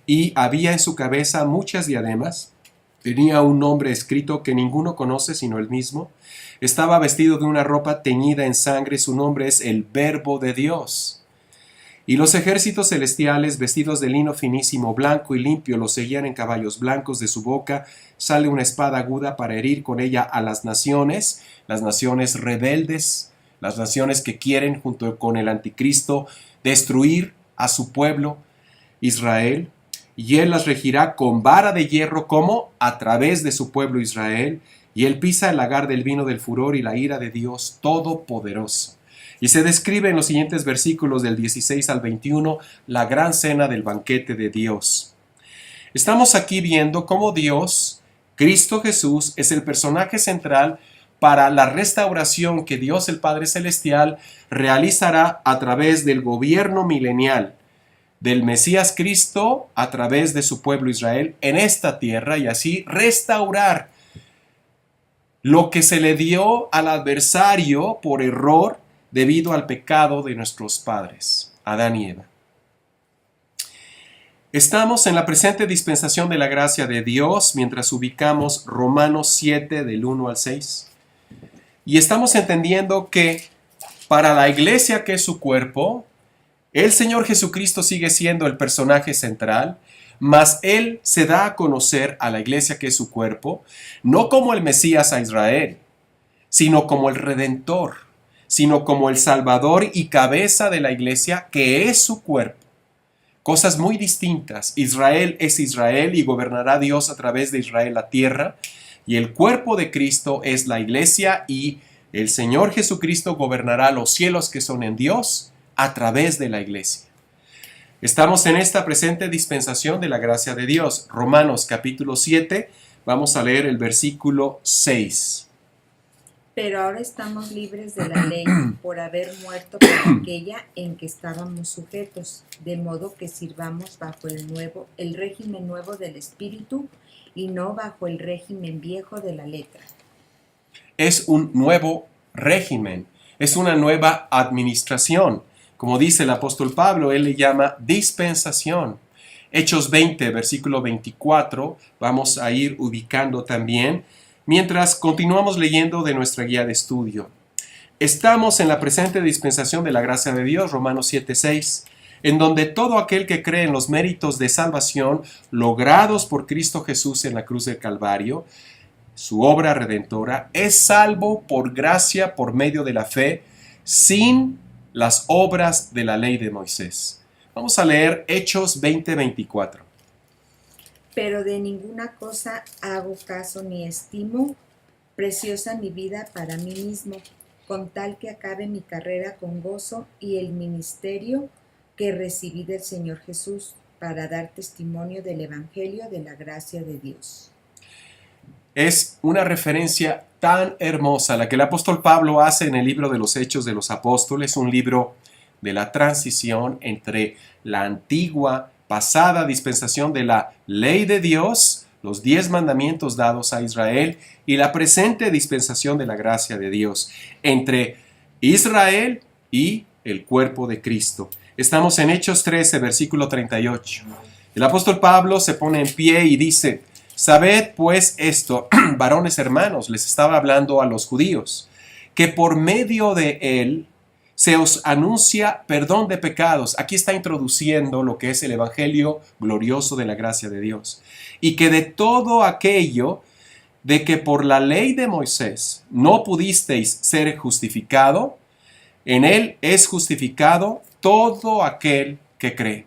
[SPEAKER 1] Y había en su cabeza muchas diademas. Tenía un nombre escrito que ninguno conoce sino él mismo. Estaba vestido de una ropa teñida en sangre. Su nombre es el Verbo de Dios. Y los ejércitos celestiales, vestidos de lino finísimo, blanco y limpio, lo seguían en caballos blancos. De su boca sale una espada aguda para herir con ella a las naciones rebeldes, las naciones que quieren, junto con el anticristo, destruir a su pueblo, Israel. Y él las regirá con vara de hierro, como a través de su pueblo Israel, y él pisa el lagar del vino del furor y la ira de Dios Todopoderoso. Y se describe en los siguientes versículos del 16 al 21 la gran cena del banquete de Dios. Estamos aquí viendo cómo Dios, Cristo Jesús, es el personaje central para la restauración que Dios el Padre Celestial realizará a través del gobierno milenial del Mesías Cristo a través de su pueblo Israel en esta tierra, y así restaurar lo que se le dio al adversario por error debido al pecado de nuestros padres, Adán y Eva. Estamos en la presente dispensación de la gracia de Dios mientras ubicamos Romanos 7 del 1 al 6. Y estamos entendiendo que para la iglesia, que es su cuerpo, el Señor Jesucristo sigue siendo el personaje central, mas Él se da a conocer a la iglesia, que es su cuerpo, no como el Mesías a Israel, sino como el Redentor, sino como el Salvador y cabeza de la iglesia, que es su cuerpo. Cosas muy distintas. Israel es Israel y gobernará Dios a través de Israel la tierra, y el cuerpo de Cristo es la iglesia, y el Señor Jesucristo gobernará los cielos que son en Dios a través de la iglesia. Estamos en esta presente dispensación de la gracia de Dios. Romanos capítulo 7, vamos a leer el versículo 6.
[SPEAKER 2] Pero ahora estamos libres de la ley por haber muerto por aquella en que estábamos sujetos, de modo que sirvamos bajo el régimen nuevo del Espíritu y no bajo el régimen viejo de la letra.
[SPEAKER 1] Es un nuevo régimen, es una nueva administración. Como dice el apóstol Pablo, él le llama dispensación. Hechos 20, versículo 24, vamos a ir ubicando también, mientras continuamos leyendo de nuestra guía de estudio. Estamos en la presente dispensación de la gracia de Dios, Romanos 7:6, en donde todo aquel que cree en los méritos de salvación logrados por Cristo Jesús en la cruz del Calvario, su obra redentora, es salvo por gracia por medio de la fe, sin las obras de la ley de Moisés. Vamos a leer Hechos 20:24.
[SPEAKER 2] Pero de ninguna cosa hago caso ni estimo preciosa mi vida para mí mismo, con tal que acabe mi carrera con gozo y el ministerio que recibí del Señor Jesús, para dar testimonio del Evangelio de la gracia de Dios.
[SPEAKER 1] Es una referencia tan hermosa la que el apóstol Pablo hace en el libro de los Hechos de los Apóstoles, un libro de la transición entre la antigua, pasada dispensación de la ley de Dios, los 10 mandamientos dados a Israel, y la presente dispensación de la gracia de Dios, entre Israel y el cuerpo de Cristo. Estamos en Hechos 13, versículo 38. El apóstol Pablo se pone en pie y dice: sabed pues esto, varones hermanos, les estaba hablando a los judíos, que por medio de él se os anuncia perdón de pecados. Aquí está introduciendo lo que es el evangelio glorioso de la gracia de Dios. Y que de todo aquello de que por la ley de Moisés no pudisteis ser justificado, en él es justificado todo aquel que cree.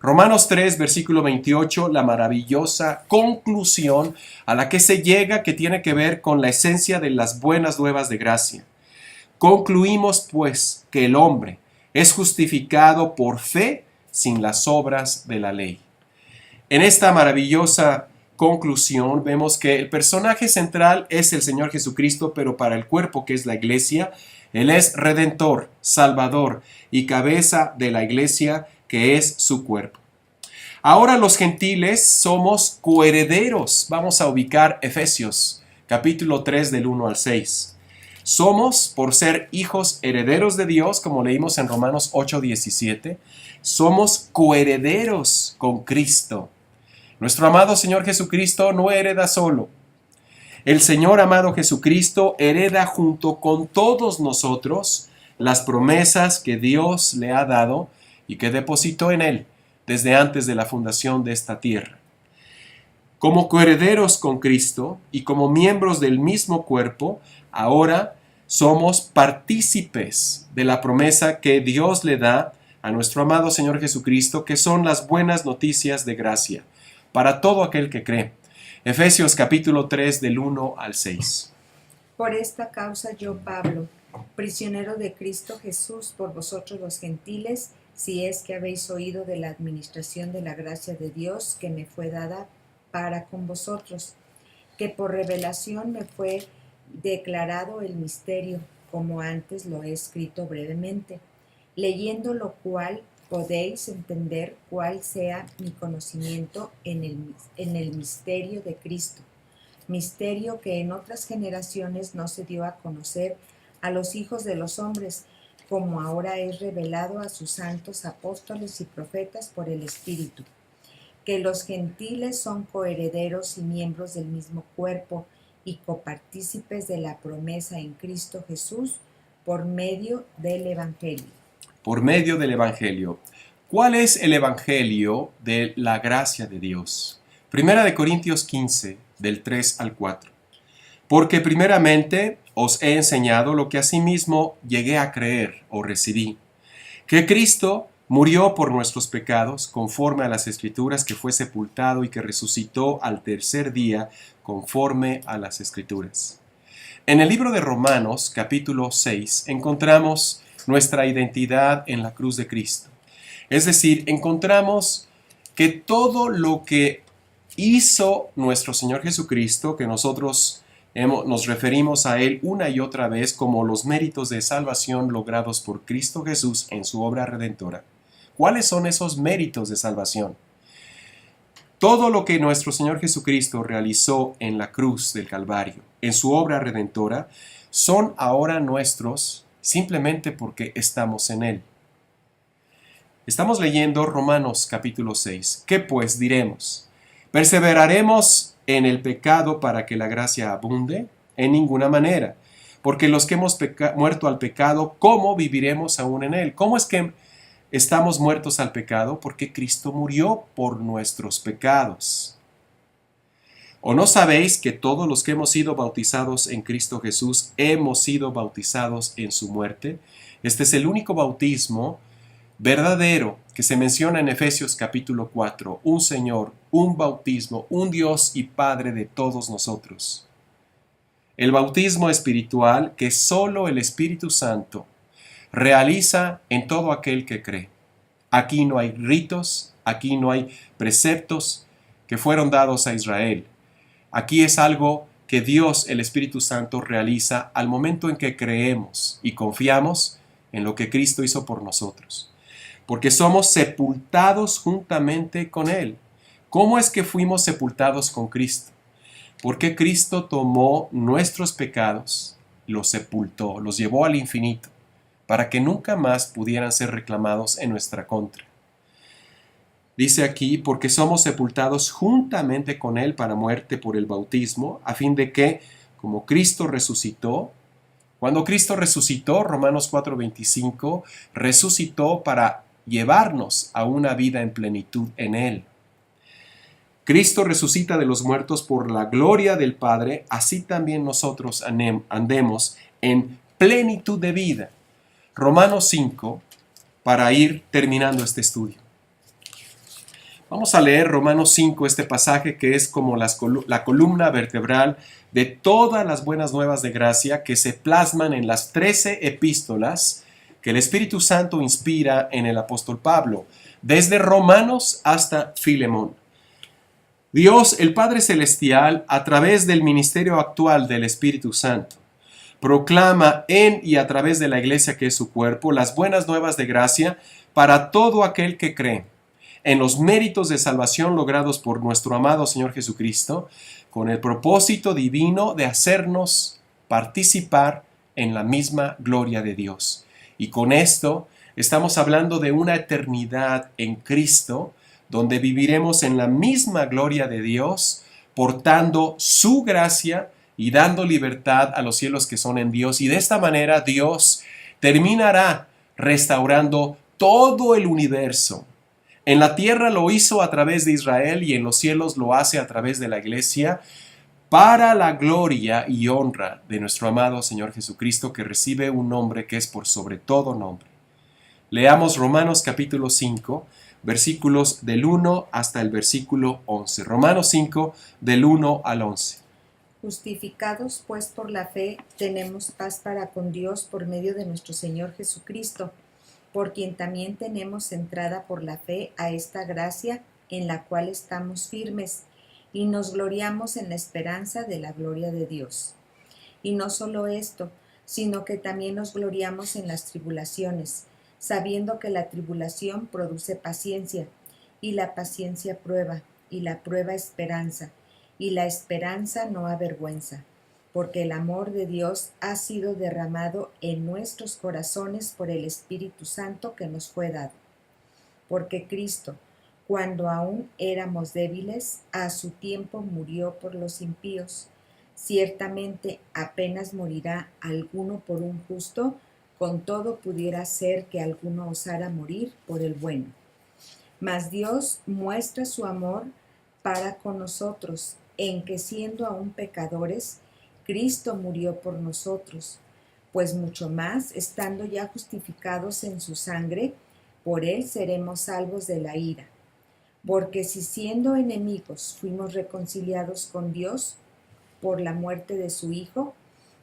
[SPEAKER 1] Romanos 3, versículo 28, la maravillosa conclusión a la que se llega, que tiene que ver con la esencia de las buenas nuevas de gracia. Concluimos pues que el hombre es justificado por fe sin las obras de la ley. En esta maravillosa conclusión vemos que el personaje central es el Señor Jesucristo, pero para el cuerpo, que es la iglesia, Él es redentor, salvador y cabeza de la iglesia, que es su cuerpo. Ahora los gentiles somos coherederos. Vamos a ubicar Efesios, capítulo 3 del 1 al 6. Somos, por ser hijos herederos de Dios, como leímos en Romanos 8:17, somos coherederos con Cristo. Nuestro amado Señor Jesucristo no hereda solo. El Señor amado Jesucristo hereda junto con todos nosotros las promesas que Dios le ha dado y que depositó en Él desde antes de la fundación de esta tierra. Como coherederos con Cristo y como miembros del mismo cuerpo, ahora somos partícipes de la promesa que Dios le da a nuestro amado Señor Jesucristo, que son las buenas noticias de gracia para todo aquel que cree. Efesios capítulo 3 del 1 al 6.
[SPEAKER 2] Por esta causa yo, Pablo, prisionero de Cristo Jesús por vosotros los gentiles, si es que habéis oído de la administración de la gracia de Dios que me fue dada para con vosotros, que por revelación me fue declarado el misterio, como antes lo he escrito brevemente, leyendo lo cual podéis entender cuál sea mi conocimiento en el misterio de Cristo, misterio que en otras generaciones no se dio a conocer a los hijos de los hombres, como ahora es revelado a sus santos apóstoles y profetas por el Espíritu, que los gentiles son coherederos y miembros del mismo cuerpo y copartícipes de la promesa en Cristo Jesús por medio del Evangelio.
[SPEAKER 1] Por medio del Evangelio. ¿Cuál es el Evangelio de la gracia de Dios? Primera de Corintios 15, del 3 al 4. Porque primeramente os he enseñado lo que asimismo llegué a creer o recibí, que Cristo murió por nuestros pecados, conforme a las Escrituras, que fue sepultado y que resucitó al tercer día, conforme a las Escrituras. En el libro de Romanos, capítulo 6, encontramos nuestra identidad en la cruz de Cristo. Es decir, encontramos que todo lo que hizo nuestro Señor Jesucristo, que nosotros Nos referimos a Él una y otra vez como los méritos de salvación logrados por Cristo Jesús en su obra redentora. ¿Cuáles son esos méritos de salvación? Todo lo que nuestro Señor Jesucristo realizó en la cruz del Calvario, en su obra redentora, son ahora nuestros simplemente porque estamos en Él. Estamos leyendo Romanos capítulo 6. ¿Qué pues diremos? ¿Perseveraremos en el pecado para que la gracia abunde? En ninguna manera. Porque los que hemos muerto al pecado, ¿cómo viviremos aún en él? ¿Cómo es que estamos muertos al pecado? Porque Cristo murió por nuestros pecados. ¿O no sabéis que todos los que hemos sido bautizados en Cristo Jesús hemos sido bautizados en su muerte? Este es el único bautismo verdadero que se menciona en Efesios capítulo 4, un Señor, un bautismo, un Dios y Padre de todos nosotros. El bautismo espiritual que solo el Espíritu Santo realiza en todo aquel que cree. Aquí no hay ritos, aquí no hay preceptos que fueron dados a Israel. Aquí es algo que Dios, el Espíritu Santo, realiza al momento en que creemos y confiamos en lo que Cristo hizo por nosotros. Porque somos sepultados juntamente con Él. ¿Cómo es que fuimos sepultados con Cristo? Porque Cristo tomó nuestros pecados, los sepultó, los llevó al infinito, para que nunca más pudieran ser reclamados en nuestra contra. Dice aquí, porque somos sepultados juntamente con Él para muerte por el bautismo, a fin de que, como Cristo resucitó, cuando Cristo resucitó, Romanos 4:25, resucitó para llevarnos a una vida en plenitud en Él. Cristo resucita de los muertos por la gloria del Padre, así también nosotros andemos en plenitud de vida. Romanos 5, para ir terminando este estudio. Vamos a leer Romanos 5, este pasaje que es como la columna vertebral de todas las buenas nuevas de gracia que se plasman en las 13 epístolas que el Espíritu Santo inspira en el apóstol Pablo, desde Romanos hasta Filemón. Dios, el Padre Celestial, a través del ministerio actual del Espíritu Santo, proclama en y a través de la iglesia que es su cuerpo las buenas nuevas de gracia para todo aquel que cree en los méritos de salvación logrados por nuestro amado Señor Jesucristo, con el propósito divino de hacernos participar en la misma gloria de Dios. Y con esto estamos hablando de una eternidad en Cristo, donde viviremos en la misma gloria de Dios, portando su gracia y dando libertad a los cielos que son en Dios. Y de esta manera Dios terminará restaurando todo el universo. En la tierra lo hizo a través de Israel y en los cielos lo hace a través de la iglesia, para la gloria y honra de nuestro amado Señor Jesucristo, que recibe un nombre que es por sobre todo nombre. Leamos Romanos capítulo 5, versículos del 1 hasta el versículo 11. Romanos 5, del 1 al 11.
[SPEAKER 2] Justificados pues por la fe, tenemos paz para con Dios por medio de nuestro Señor Jesucristo, por quien también tenemos entrada por la fe a esta gracia en la cual estamos firmes, y nos gloriamos en la esperanza de la gloria de Dios. Y no solo esto, sino que también nos gloriamos en las tribulaciones, sabiendo que la tribulación produce paciencia, y la paciencia prueba, y la prueba esperanza, y la esperanza no avergüenza, porque el amor de Dios ha sido derramado en nuestros corazones por el Espíritu Santo que nos fue dado. Porque Cristo, cuando aún éramos débiles, a su tiempo murió por los impíos. Ciertamente apenas morirá alguno por un justo, con todo pudiera ser que alguno osara morir por el bueno. Mas Dios muestra su amor para con nosotros, en que siendo aún pecadores, Cristo murió por nosotros, pues mucho más, estando ya justificados en su sangre, por él seremos salvos de la ira. Porque si siendo enemigos fuimos reconciliados con Dios por la muerte de su Hijo,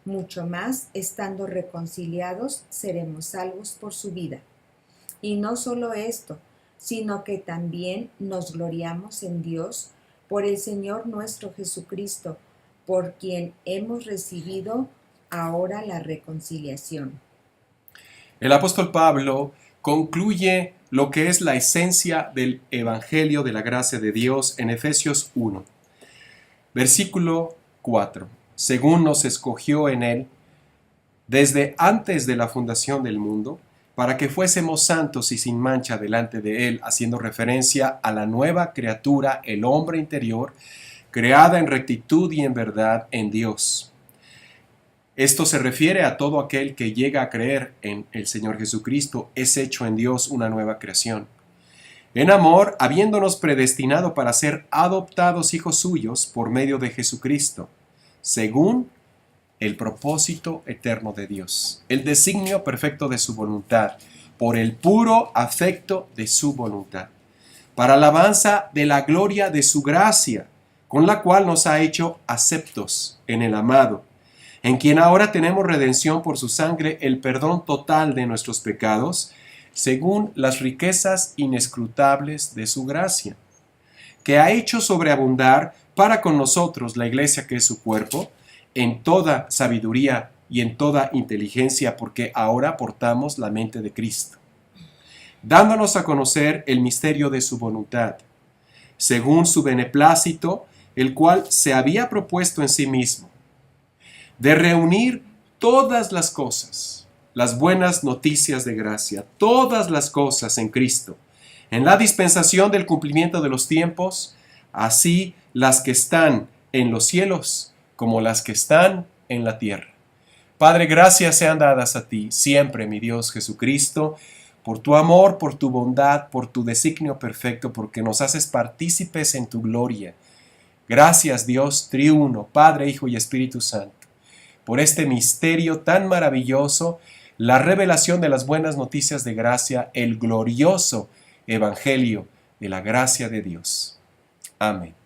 [SPEAKER 2] mucho más, estando reconciliados, seremos salvos por su vida. Y no solo esto, sino que también nos gloriamos en Dios por el Señor nuestro Jesucristo, por quien hemos recibido ahora la reconciliación.
[SPEAKER 1] El apóstol Pablo concluye lo que es la esencia del Evangelio de la gracia de Dios en Efesios 1, versículo 4. Según nos escogió en él, desde antes de la fundación del mundo, para que fuésemos santos y sin mancha delante de él, haciendo referencia a la nueva criatura, el hombre interior, creada en rectitud y en verdad en Dios. Esto se refiere a todo aquel que llega a creer en el Señor Jesucristo, es hecho en Dios una nueva creación. En amor, habiéndonos predestinado para ser adoptados hijos suyos por medio de Jesucristo, según el propósito eterno de Dios, el designio perfecto de su voluntad, por el puro afecto de su voluntad, para alabanza de la gloria de su gracia, con la cual nos ha hecho aceptos en el amado, en quien ahora tenemos redención por su sangre, el perdón total de nuestros pecados, según las riquezas inescrutables de su gracia, que ha hecho sobreabundar para con nosotros la iglesia que es su cuerpo, en toda sabiduría y en toda inteligencia, porque ahora portamos la mente de Cristo, dándonos a conocer el misterio de su voluntad, según su beneplácito, el cual se había propuesto en sí mismo, de reunir todas las cosas, las buenas noticias de gracia, todas las cosas en Cristo, en la dispensación del cumplimiento de los tiempos, así las que están en los cielos como las que están en la tierra. Padre, gracias sean dadas a ti siempre, mi Dios Jesucristo, por tu amor, por tu bondad, por tu designio perfecto, porque nos haces partícipes en tu gloria. Gracias, Dios triuno, Padre, Hijo y Espíritu Santo, por este misterio tan maravilloso, la revelación de las buenas noticias de gracia, el glorioso Evangelio de la gracia de Dios. Amén.